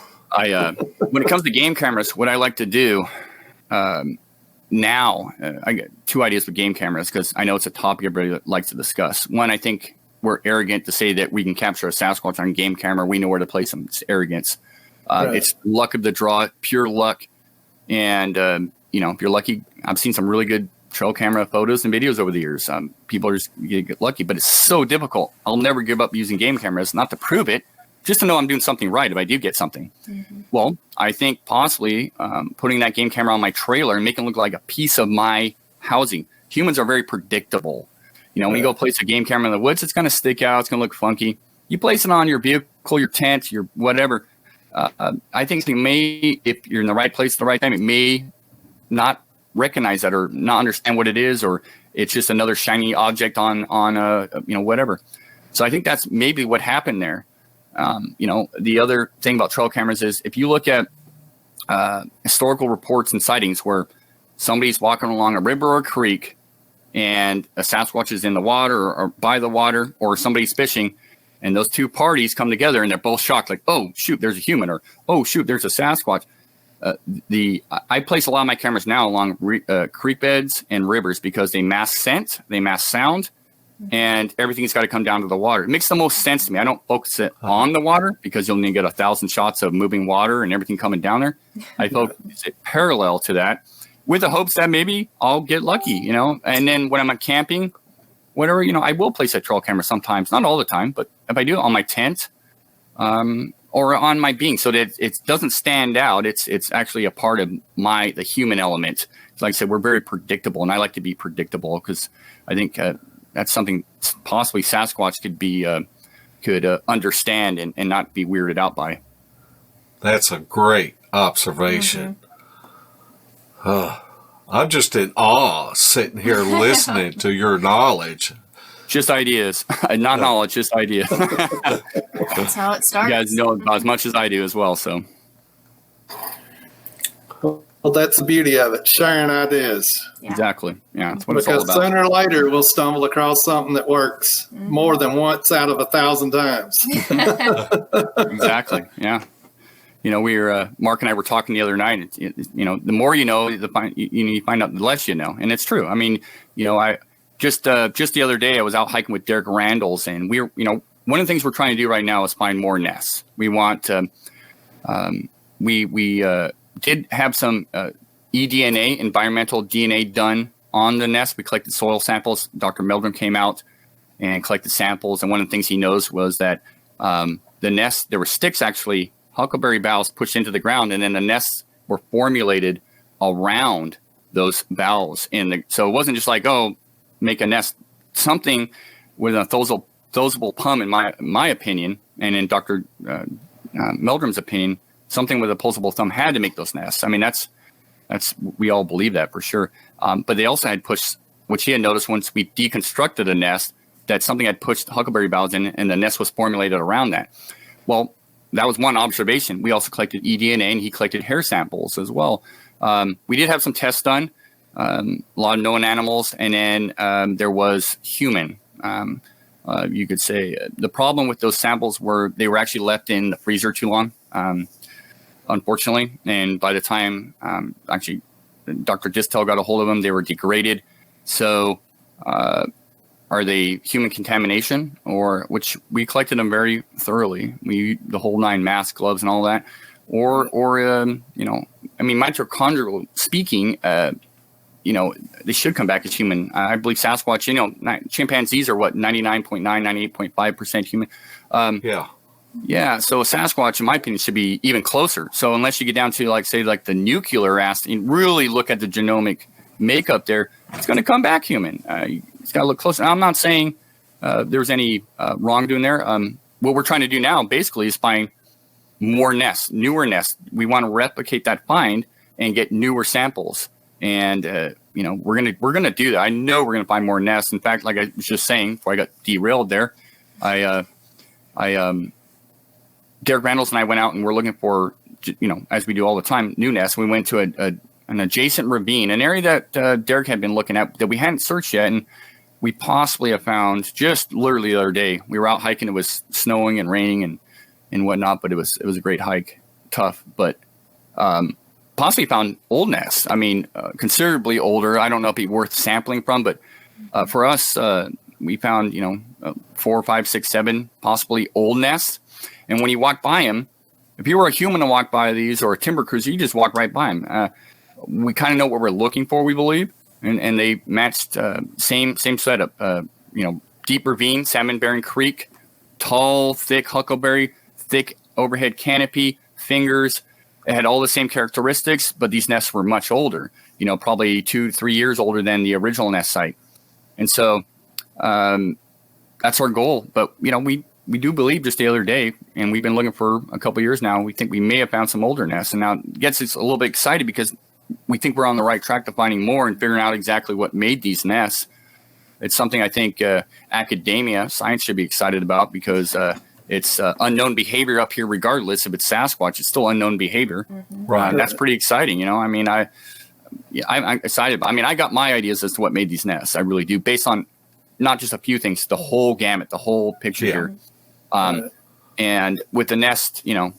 when it comes to game cameras, what I like to do now, I get 2 ideas with game cameras because I know it's a topic everybody likes to discuss. One, I think we're arrogant to say that we can capture a Sasquatch on game camera. We know where to place them. It's arrogance. Right. It's luck of the draw, pure luck. And, if you're lucky, I've seen some really good trail camera photos and videos over the years. People are just get lucky, but it's so difficult. I'll never give up using game cameras, not to prove it, just to know I'm doing something right if I do get something. Mm-hmm. Well, I think possibly putting that game camera on my trailer and making it look like a piece of my housing. Humans are very predictable. When you go place a game camera in the woods, it's going to stick out. It's going to look funky. You place it on your vehicle, your tent, your whatever. I think it may, if you're in the right place at the right time, it may not recognize that or not understand what it is, or it's just another shiny object on whatever. So I think that's maybe what happened there. The other thing about trail cameras is if you look at historical reports and sightings where somebody's walking along a river or a creek and a Sasquatch is in the water or by the water, or somebody's fishing, and those two parties come together and they're both shocked, like, oh, shoot, there's a human, or, oh, shoot, there's a Sasquatch. I place a lot of my cameras now along creek beds and rivers because they mask scent, they mask sound, and everything's got to come down to the water. It makes the most sense to me. I don't focus it on the water because you'll need to get 1,000 shots of moving water and everything coming down there. I focus it parallel to that with the hopes that maybe I'll get lucky, And then when I'm camping, whatever, I will place a trail camera sometimes, not all the time, but if I do on my tent or on my being, so that it doesn't stand out. It's actually a part of the human element. Like I said, we're very predictable, and I like to be predictable because I think that's something possibly Sasquatch could understand and not be weirded out by. That's a great observation. I'm just in awe sitting here listening to your knowledge. Just ideas, not knowledge, just ideas. That's how it starts. You guys know about as much as I do as well, so. Well, that's the beauty of it, sharing ideas. Yeah. Exactly. Yeah, that's what it's all Because about. sooner or later, we'll stumble across something that works more than once out of 1,000 times. Exactly. Yeah. You know, we were Mark and I were talking the other night. You know, the more you know, you find out the less you know, and it's true. I mean, you know, I just the other day I was out hiking with Derek Randalls, and we're, you know, one of the things we're trying to do right now is find more nests. We want we did have some eDNA, environmental DNA, done on the nest. We collected soil samples. Dr. Meldrum came out and collected samples, and one of the things he knows was that the nest, there were sticks, actually, huckleberry boughs pushed into the ground, and then the nests were formulated around those boughs. So it wasn't just like, oh, make a nest. Something with a thosable plum, in my opinion, and in Dr. Meldrum's opinion, something with a opposable thumb had to make those nests. I mean, that's we all believe that for sure. But they also had pushed, which he had noticed once we deconstructed a nest, that something had pushed huckleberry boughs in, and the nest was formulated around that. Well, that was one observation. We also collected eDNA, and he collected hair samples as well. We did have some tests done, a lot of known animals, and then there was human. You could say the problem with those samples were they were actually left in the freezer too long. Unfortunately, and by the time actually Dr. Distel got a hold of them, they were degraded. So are they human contamination, or which we collected them very thoroughly, the whole 9 masks, gloves, and all that, or you know, I mean, mitochondrial speaking, you know, they should come back as human. I believe Sasquatch, you know, chimpanzees are what, 99.9, 98.5% human. Yeah, so Sasquatch, in my opinion, should be even closer. So unless you get down to, like, say, like the nuclear acid, and really look at the genomic makeup there, it's going to come back human. It's got to look closer. Now, I'm not saying there's any wrongdoing there. What we're trying to do now, basically, is find more nests, newer nests. We want to replicate that find and get newer samples. And you know, we're gonna do that. I know we're gonna find more nests. In fact, like I was just saying before I got derailed there, Derek Randalls and I went out and we're looking for, you know, as we do all the time, new nests. We went to an adjacent ravine, an area that Derek had been looking at that we hadn't searched yet, and we possibly have found just literally the other day. We were out hiking. It was snowing and raining and whatnot, but it was a great hike, tough, but possibly found old nests. I mean, considerably older. I don't know if it'd be worth sampling from, but for us, we found, you know, 4, 5, 6, 7 possibly old nests. And when you walk by them, if you were a human to walk by these, or a timber cruiser, you just walk right by them. We kind of know what we're looking for, we believe, and they matched same setup. You know, deep ravine, salmon-bearing creek, tall, thick huckleberry, thick overhead canopy, fingers. It had all the same characteristics, but these nests were much older. You know, probably 2 to 3 years older than the original nest site. And so that's our goal. But you know, we do believe just the other day, and we've been looking for a couple of years now, we think we may have found some older nests. And now it gets us a little bit excited because we think we're on the right track to finding more and figuring out exactly what made these nests. It's something I think academia, science should be excited about, because it's unknown behavior up here, regardless if it's Sasquatch, it's still unknown behavior. Mm-hmm. Right. That's pretty exciting. You know, I mean, I'm excited. I mean, I got my ideas as to what made these nests. I really do, based on not just a few things, the whole gamut, the whole picture here. And with the nest, you know,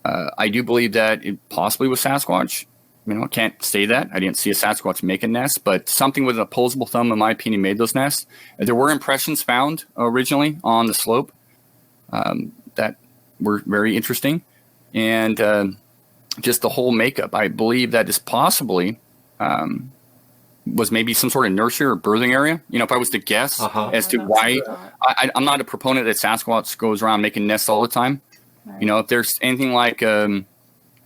I do believe that it possibly was Sasquatch. You know, I can't say that. I didn't see a Sasquatch make a nest, but something with an opposable thumb, in my opinion, made those nests. There were impressions found originally on the slope that were very interesting. And just the whole makeup, I believe that is possibly was maybe some sort of nursery or birthing area. You know, if I was to guess as to why, I'm not a proponent that Sasquatch goes around making nests all the time. Right. You know, if there's anything like,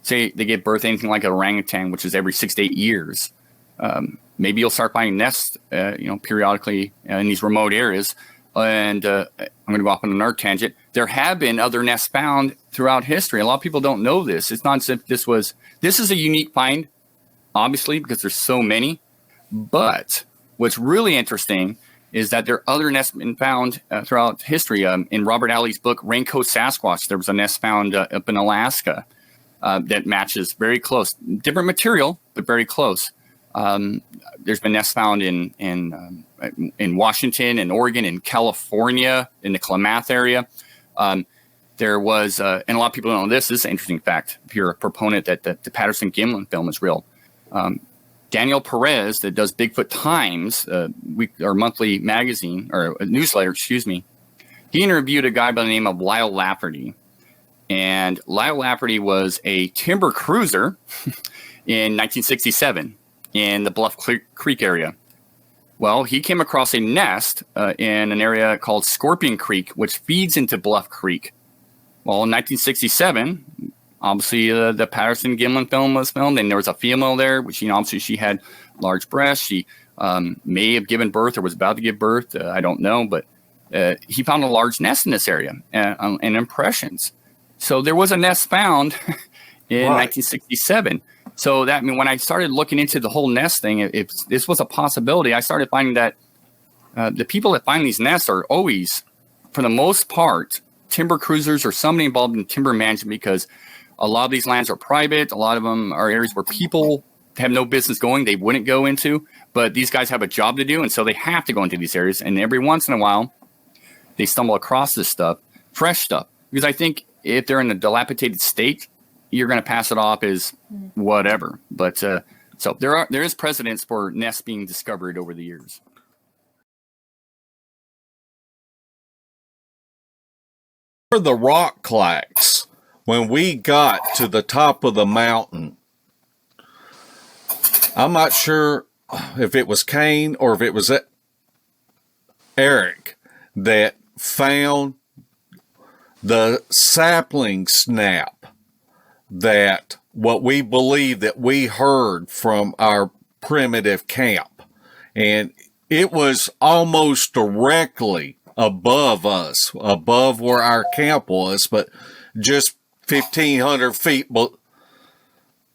say they give birth to anything like an orangutan, which is every 6 to 8 years, maybe you'll start finding nests, you know, periodically in these remote areas. And I'm going to go off on another tangent. There have been other nests found throughout history. A lot of people don't know this. It's not as if this is a unique find, obviously, because there's so many. But what's really interesting is that there are other nests been found throughout history. In Robert Alley's book, Raincoat Sasquatch, there was a nest found up in Alaska that matches very close. Different material, but very close. There's been nests found in Washington and Oregon and California in the Klamath area. There was, and a lot of people don't know this. This is an interesting fact. If you're a proponent that the Patterson-Gimlin film is real, Daniel Perez, that does Bigfoot Times, or monthly magazine or a newsletter, he interviewed a guy by the name of Lyle Lafferty, and Lyle Lafferty was a timber cruiser in 1967 in the Bluff Creek area. Well, he came across a nest in an area called Scorpion Creek, which feeds into Bluff Creek. Well, in 1967, obviously the Patterson-Gimlin film was filmed, and there was a female there, which obviously she had large breasts. She may have given birth or was about to give birth. I don't know, but he found a large nest in this area and impressions. So there was a nest found in 1967. So that, I mean, when I started looking into the whole nest thing, if this was a possibility, I started finding that the people that find these nests are always, for the most part, timber cruisers or somebody involved in timber management, because a lot of these lands are private. A lot of them are areas where people have no business going. They wouldn't go into, but these guys have a job to do, and so they have to go into these areas. And every once in a while, they stumble across this stuff, fresh stuff. Because I think if they're in a dilapidated state, you're going to pass it off as whatever. But so there is precedence for nests being discovered over the years. For the rock clacks, when we got to the top of the mountain, I'm not sure if it was Kain or if it was Eric that found the sapling snap, that what we believe that we heard from our primitive camp. And it was almost directly above us, above where our camp was, but just 1,500 feet,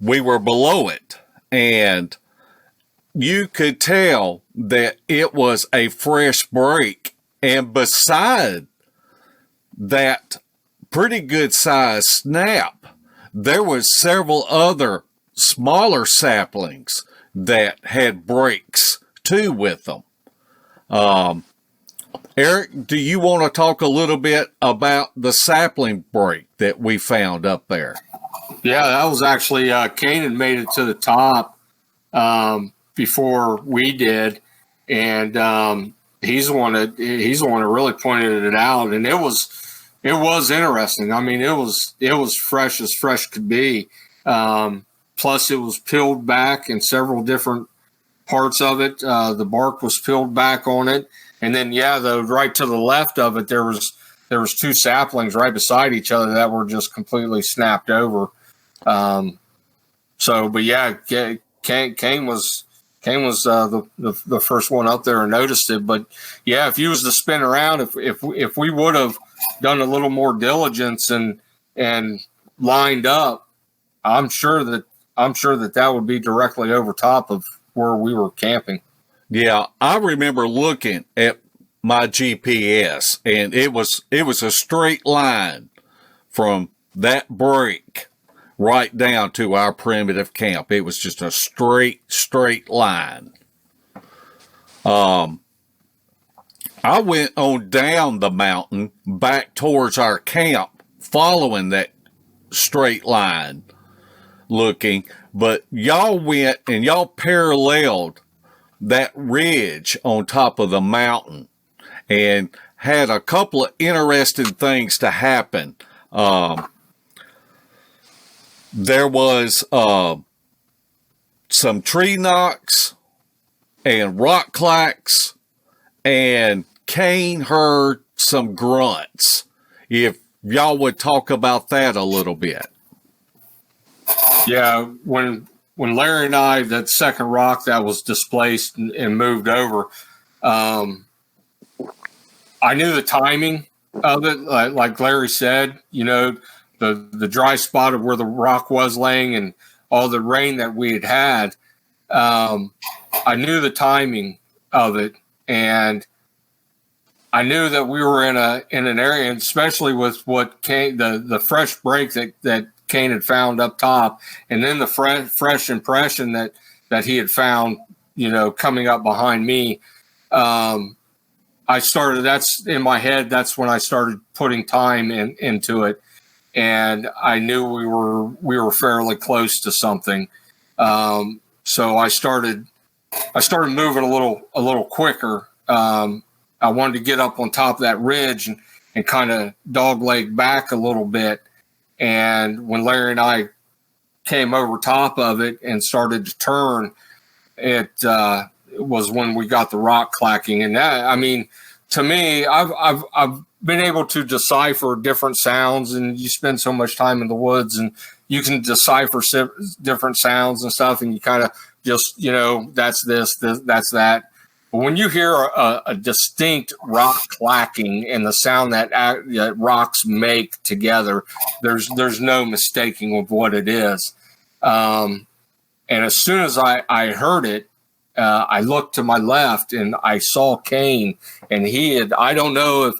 we were below it. And you could tell that it was a fresh break. And beside that pretty good sized snap, there was several other smaller saplings that had breaks too with them. Eric, do you want to talk a little bit about the sapling break that we found up there? Yeah, that was actually Kain had made it to the top before we did, and he's the one that really pointed it out, and it was interesting. I mean, it was fresh as fresh could be. Plus, it was peeled back in several different parts of it. The bark was peeled back on it. And then, right to the left of it, there was two saplings right beside each other that were just completely snapped over. Kain was the first one up there and noticed it. But yeah, if you was to spin around, if we would have done a little more diligence and lined up, I'm sure that would be directly over top of where we were camping. Yeah, I remember looking at my GPS, and it was a straight line from that break right down to our primitive camp. It was just a straight line. I went on down the mountain back towards our camp, following that straight line, looking, but y'all went and y'all paralleled that ridge on top of the mountain and had a couple of interesting things to happen. There was some tree knocks and rock clacks, and Kain heard some grunts. If y'all would talk about that a little bit. Yeah, when Larry and I, that second rock that was displaced and moved over, I knew the timing of it, like Larry said, the dry spot of where the rock was laying and all the rain that we had had. I knew the timing of it, and I knew that we were in an area, and especially with what Kain, the fresh break that Kain had found up top, and then the fresh impression that he had found, coming up behind me. That's in my head. That's when I started putting time into it, and I knew we were fairly close to something. So I started moving a little quicker. I wanted to get up on top of that ridge and kind of dogleg back a little bit. And when Larry and I came over top of it and started to turn, it was when we got the rock clacking. And that, I mean, to me, I've been able to decipher different sounds, and you spend so much time in the woods and you can decipher different sounds and stuff, and you kind of just, that's this, that's that. But when you hear a distinct rock clacking and the sound that rocks make together, there's no mistaking of what it is. And as soon as I heard it, I looked to my left and I saw Kain, and I don't know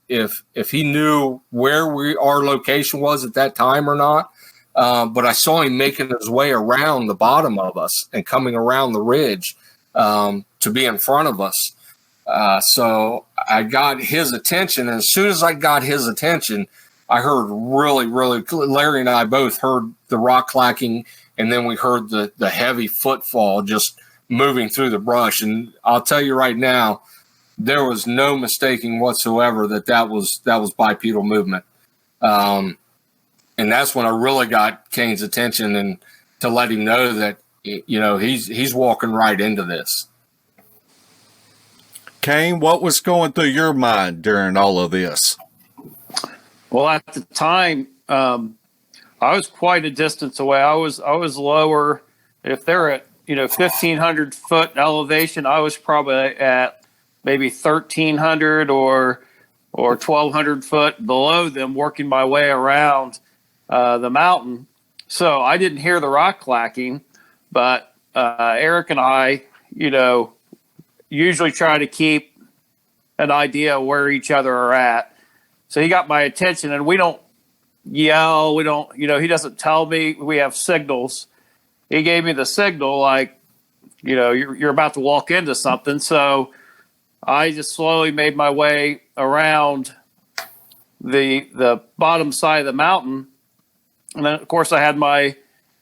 if he knew where our location was at that time or not. But I saw him making his way around the bottom of us and coming around the ridge to be in front of us. So I got his attention. And as soon as I got his attention, I heard really, really, Larry and I both heard the rock clacking, and then we heard the heavy footfall just moving through the brush. And I'll tell you right now, there was no mistaking whatsoever that was bipedal movement. And that's when I really got Kain's attention, and to let him know that, he's walking right into this. Kain, what was going through your mind during all of this? Well, at the time, I was quite a distance away. I was lower. If they're at 1,500 foot elevation, I was probably at maybe 1,300 or 1,200 foot below them, working my way around the mountain. So I didn't hear the rock clacking, but Eric and I, usually try to keep an idea of where each other are at. So he got my attention, and we don't yell. We don't, he doesn't tell me. We have signals. He gave me the signal, like, you're about to walk into something. So I just slowly made my way around the bottom side of the mountain. And then, of course, I had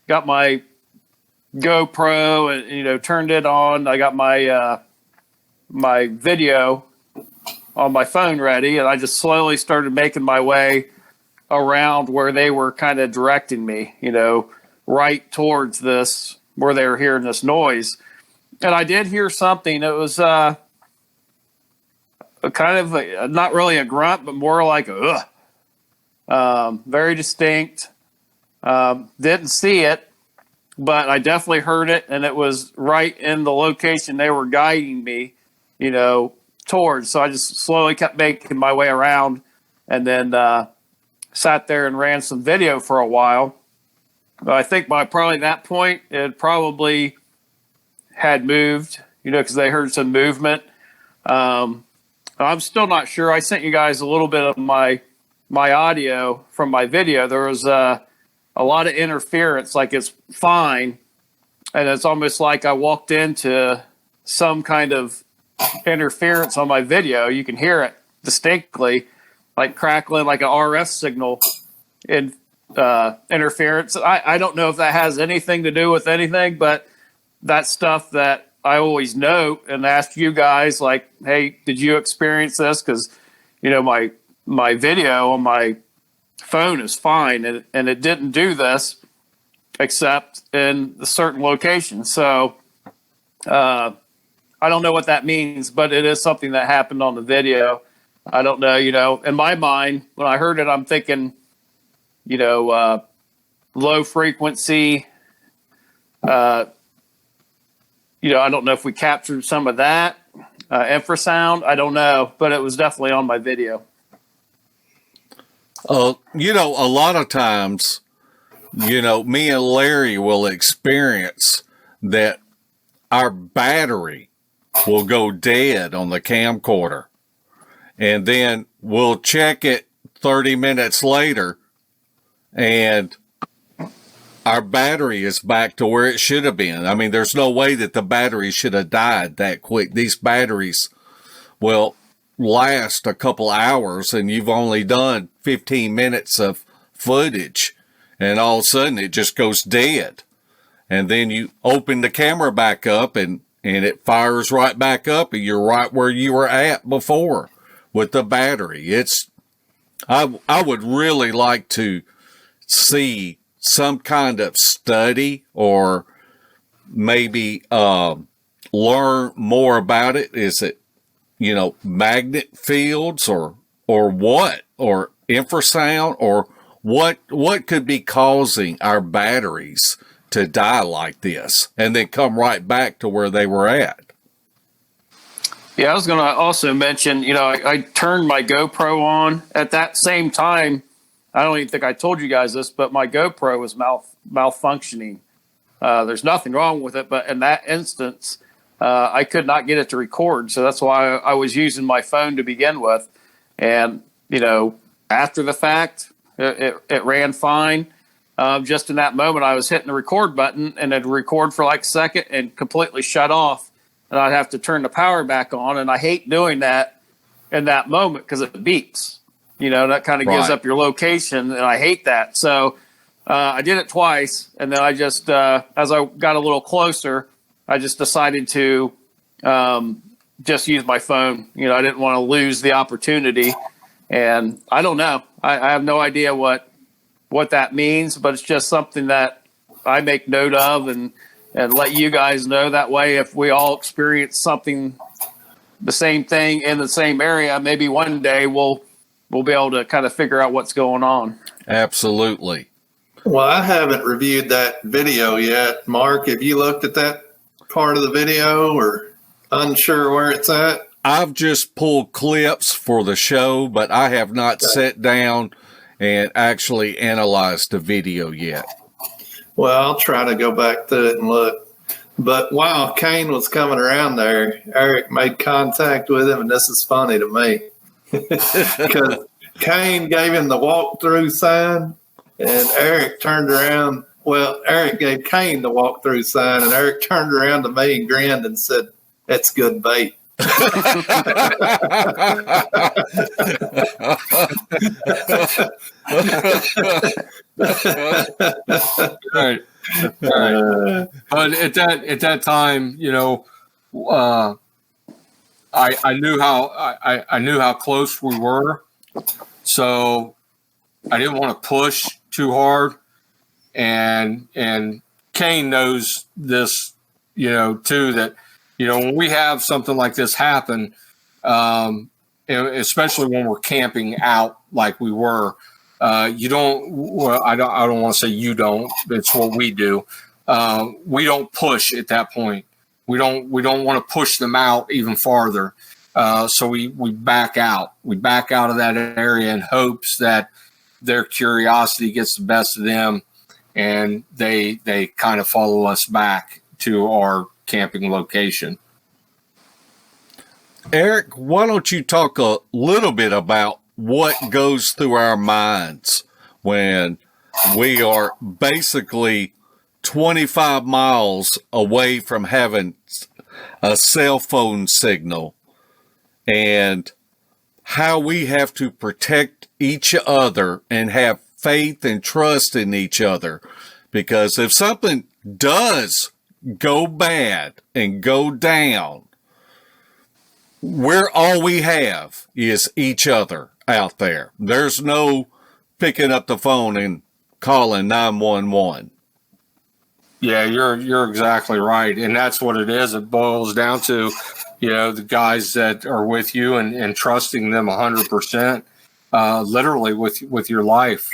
got my GoPro and, turned it on. I got my my video on my phone ready, and I just slowly started making my way around where they were kind of directing me, right towards this, where they were hearing this noise. And I did hear something. It was a kind of not really a grunt, but more like a ugh. Very distinct. Didn't see it, but I definitely heard it, and it was right in the location they were guiding me, towards. So I just slowly kept making my way around, and then sat there and ran some video for a while. But I think by probably that point, it probably had moved, because they heard some movement. I'm still not sure. I sent you guys a little bit of my audio from my video. There was a lot of interference, like it's fine. And it's almost like I walked into some kind of interference on my video. You can hear it distinctly, like crackling, like an RF signal in interference. I don't know if that has anything to do with anything, but that's stuff that I always note and ask you guys, like, hey, did you experience this? Because, my video on my phone is fine, and it didn't do this except in a certain location. So I don't know what that means, but it is something that happened on the video. I don't know, in my mind, when I heard it, I'm thinking, low frequency. I don't know if we captured some of that, infrasound. I don't know, but it was definitely on my video. A lot of times, me and Larry will experience that our battery will go dead on the camcorder. And then we'll check it 30 minutes later, and our battery is back to where it should have been. I mean, there's no way that the battery should have died that quick. These batteries will last a couple hours, and you've only done 15 minutes of footage, and all of a sudden it just goes dead. And then you open the camera back up, and it fires right back up, and you're right where you were at before with the battery. I would really like to see some kind of study, or maybe learn more about it. Is it, magnet fields or what, or infrasound, or what could be causing our batteries to die like this and then come right back to where they were at? Yeah, I was going to also mention, I turned my GoPro on at that same time. I don't even think I told you guys this, but my GoPro was malfunctioning. There's nothing wrong with it, but in that instance, I could not get it to record. So that's why I was using my phone to begin with. And, after the fact, it ran fine. Just in that moment, I was hitting the record button, and it'd record for like a second and completely shut off. And I'd have to turn the power back on. And I hate doing that in that moment because it beeps. That kind of gives up your location, and I hate that. So I did it twice, and then I just, as I got a little closer, I just decided to just use my phone. I didn't want to lose the opportunity. And I don't know. I have no idea what that means, but it's just something that I make note of and let you guys know. That way, if we all experience something, the same thing in the same area, maybe one day we'll be able to kind of figure out what's going on. Absolutely. Well, I haven't reviewed that video yet. Mark, have you looked at that part of the video, or unsure where it's at? I've just pulled clips for the show, but I have not sat down and actually analyzed the video yet. Well, I'll try to go back to it and look. But while Kain was coming around there, Eric made contact with him, and this is funny to me. Because Kain gave him the walk-through sign, and Eric turned around. Well, Eric gave Kain the walk-through sign, and Eric turned around to me and grinned and said, "That's good bait." Right. But at that time, I knew how close we were, so I didn't want to push too hard, and Kain knows this, too, that when we have something like this happen, especially when we're camping out like we were, you don't. Well, I don't want to say you don't. It's what we do. We don't push at that point. We don't want to push them out even farther. So we back out. We back out of that area in hopes that their curiosity gets the best of them, and they kind of follow us back to our camping location. Eric, why don't you talk a little bit about what goes through our minds when we are basically 25 miles away from having a cell phone signal, and how we have to protect each other and have faith and trust in each other. Because if something does go bad and go down, all we have is each other out there. There's no picking up the phone and calling 911. Yeah, you're exactly right. And that's what it is. It boils down to, the guys that are with you and trusting them 100%, literally with your life.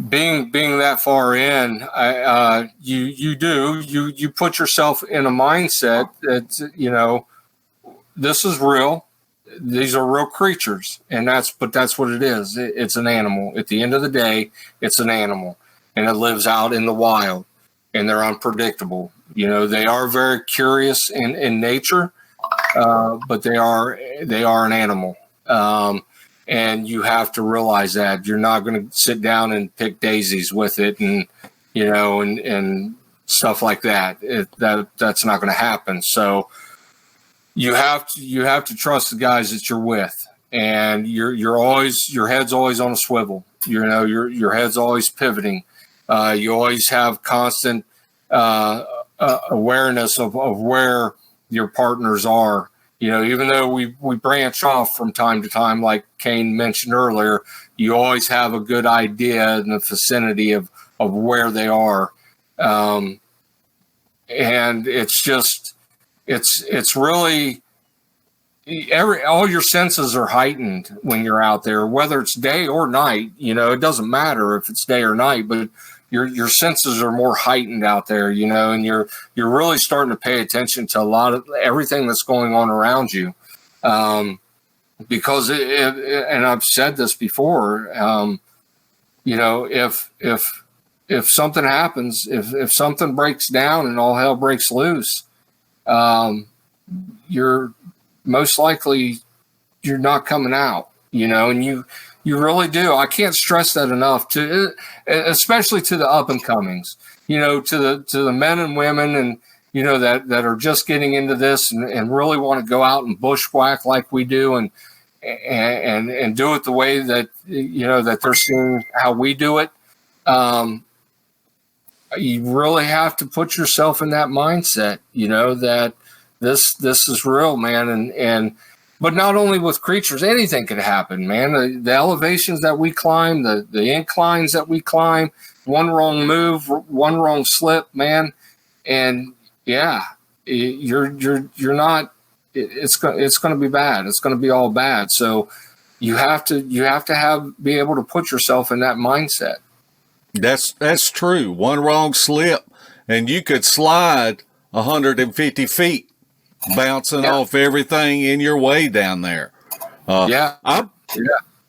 being that far in, you put yourself in a mindset that, you know, this is real. These are real creatures, and that's what it is. It's an animal. At the end of the day, it's an animal, and it lives out in the wild, and they're unpredictable. You know, they are very curious in nature, but they are an animal. And you have to realize that you're not going to sit down and pick daisies with it, and you know, and stuff like that. That's not going to happen. So you have to trust the guys that you're with, and your head's always on a swivel. You know, your head's always pivoting. You always have constant awareness of where your partners are. You know, even though we branch off from time to time, like Kain mentioned earlier, you always have a good idea in the vicinity of where they are. And it's just, it's really, all your senses are heightened when you're out there, whether it's day or night. You know, it doesn't matter if it's day or night, but your senses are more heightened out there, you know, and you're really starting to pay attention to a lot of everything that's going on around you. Because and I've said this before, you know, if something happens, if something breaks down and all hell breaks loose, you're most likely you're not coming out, you know, and you really do. I can't stress that enough, especially to the up and comings, you know, to the men and women, and you know that are just getting into this and really want to go out and bushwhack like we do, and do it the way that, you know, that they're seeing how we do it. You really have to put yourself in that mindset, you know, that this is real, man, and. But not only with creatures, anything could happen, man. The elevations that we climb, the inclines that we climb, one wrong move, one wrong slip, man, and yeah, you're not. It's going to be bad. It's going to be all bad. So you have to be able to put yourself in that mindset. That's true. One wrong slip, and you could slide 150 feet. Bouncing off everything in your way down there.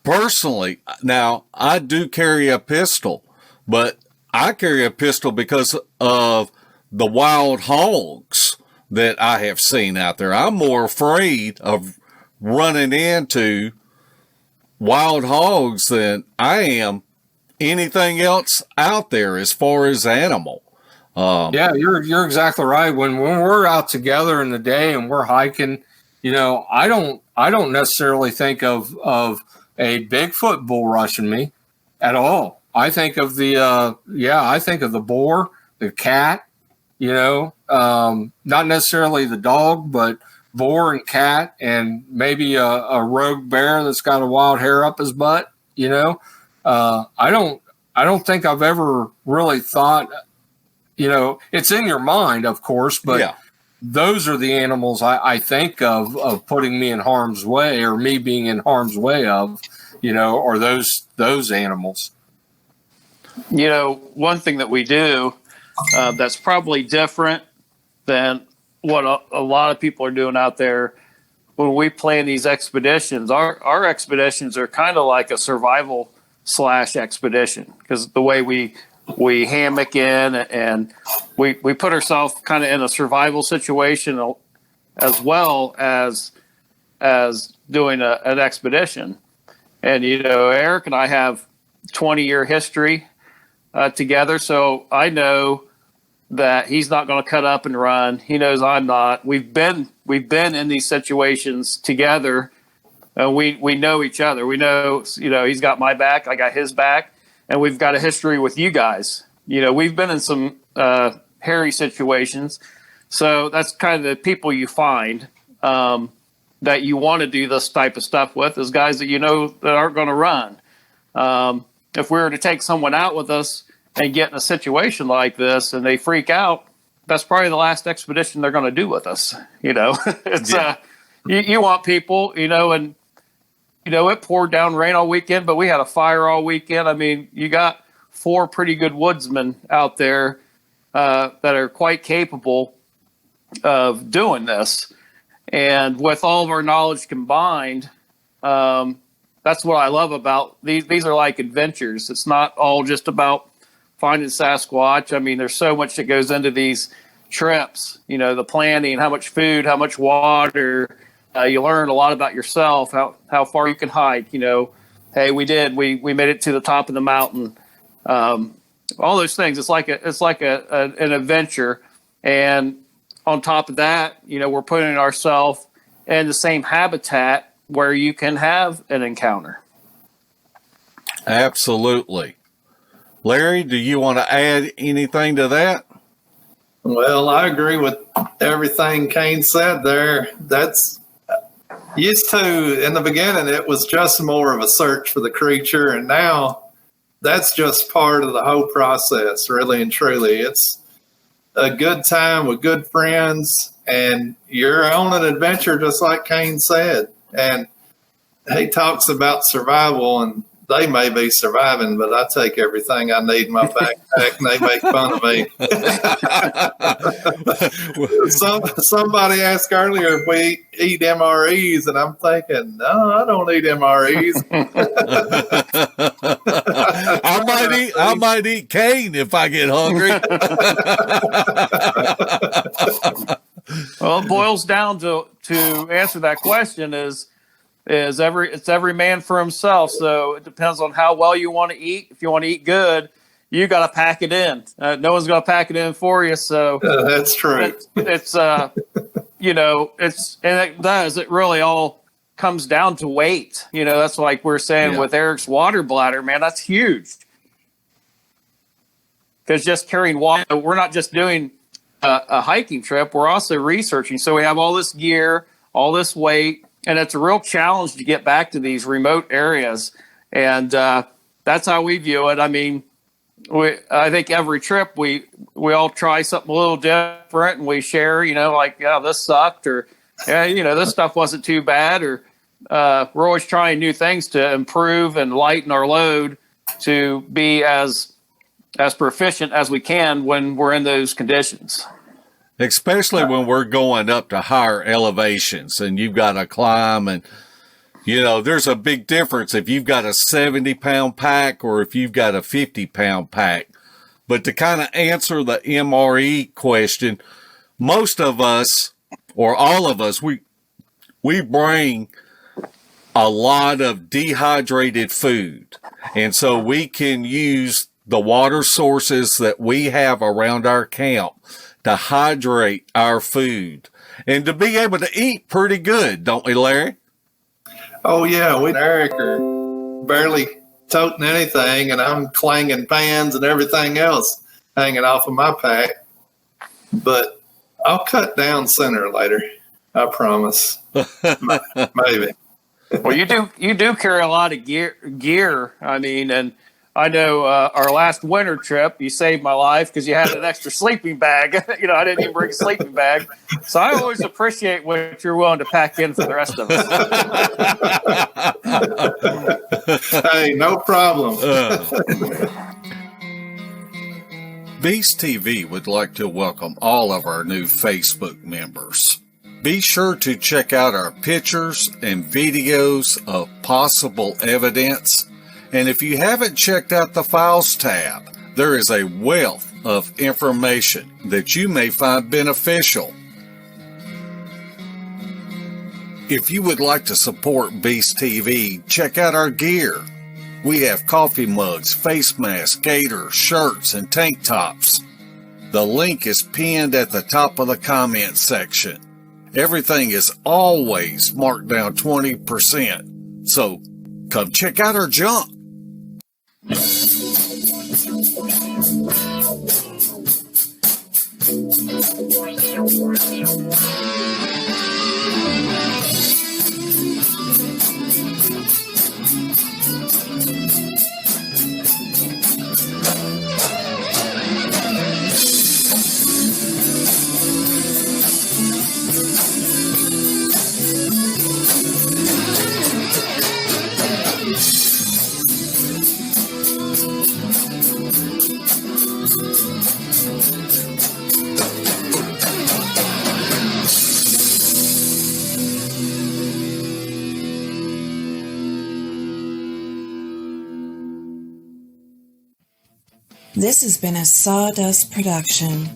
Personally, now I do carry a pistol, but I carry a pistol because of the wild hogs that I have seen out there. I'm more afraid of running into wild hogs than I am anything else out there as far as animal. Yeah, you're exactly right. When we're out together in the day and we're hiking, you know, I don't necessarily think of a Bigfoot bull rushing me at all. I think of the boar, the cat, you know, not necessarily the dog, but boar and cat, and maybe a rogue bear that's got a wild hair up his butt. You know, I don't think I've ever really thought. You know, it's in your mind, of course, but those are the animals I think of putting me in harm's way, or me being in harm's way of, you know, or those animals. You know, one thing that we do that's probably different than what a lot of people are doing out there when we plan these expeditions. Our expeditions are kind of like a survival / expedition, because the way we hammock in, and we put ourselves kind of in a survival situation as well as doing an expedition. And, you know, Eric and I have 20-year history together, so I know that he's not going to cut up and run. He knows I'm not. We've been in these situations together, and we know each other. We know, you know, he's got my back, I got his back. And we've got a history with you guys. You know, we've been in some hairy situations. So that's kind of the people you find that you want to do this type of stuff with, is guys that you know that aren't going to run. If we were to take someone out with us and get in a situation like this and they freak out, that's probably the last expedition they're going to do with us. You know, it's you want people, you know, and you know, it poured down rain all weekend, but we had a fire all weekend. I mean, you got 4 pretty good woodsmen out there that are quite capable of doing this. And with all of our knowledge combined, that's what I love about these. These are like adventures. It's not all just about finding Sasquatch. I mean, there's so much that goes into these trips, you know, the planning, how much food, how much water. You learn a lot about yourself, how far you can hike, you know. Hey, we made it to the top of the mountain. All those things. It's like an adventure. And on top of that, you know, we're putting ourselves in the same habitat where you can have an encounter. Absolutely. Larry, do you want to add anything to that? Well, I agree with everything Kain said there. That's used to, in the beginning, it was just more of a search for the creature. And now that's just part of the whole process, really and truly. It's a good time with good friends, and you're on an adventure, just like Kain said. And he talks about survival, and they may be surviving, but I take everything I need in my backpack, and they make fun of me. Somebody asked earlier if we eat MREs, and I'm thinking, no, I don't eat MREs. I might eat Kain if I get hungry. Well, it boils down to answer that question is every man for himself. So it depends on how well you want to eat. If you want to eat good, you got to pack it in. No one's going to pack it in for you. So that's true. It's you know, it really all comes down to weight. You know, that's like we're saying with Eric's water bladder, man, that's huge. Because just carrying water, we're not just doing a hiking trip. We're also researching. So we have all this gear, all this weight, and it's a real challenge to get back to these remote areas. And that's how we view it. I mean, I think every trip we all try something a little different, and we share, you know, like, yeah, this sucked, or, yeah, you know, this stuff wasn't too bad, or we're always trying new things to improve and lighten our load to be as proficient as we can when we're in those conditions. Especially when we're going up to higher elevations and you've got to climb, and, you know, there's a big difference if you've got a 70-pound pack or if you've got a 50-pound pack. But to kind of answer the MRE question, most of us, or all of us, we bring a lot of dehydrated food. And so we can use the water sources that we have around our camp to hydrate our food and to be able to eat pretty good, don't we, Larry? Oh, yeah. We and Eric are barely toting anything, and I'm clanging pans and everything else hanging off of my pack. But I'll cut down sooner or later. I promise. Maybe. Well, you do carry a lot of gear. I mean, and I know our last winter trip, you saved my life because you had an extra sleeping bag. You know, I didn't even bring a sleeping bag. So I always appreciate what you're willing to pack in for the rest of us. Hey, no problem. Beast TV would like to welcome all of our new Facebook members. Be sure to check out our pictures and videos of possible evidence. And if you haven't checked out the Files tab, there is a wealth of information that you may find beneficial. If you would like to support Beast TV, check out our gear. We have coffee mugs, face masks, gaiters, shirts, and tank tops. The link is pinned at the top of the comment section. Everything is always marked down 20%. So come check out our junk. This has been a Sawdust production.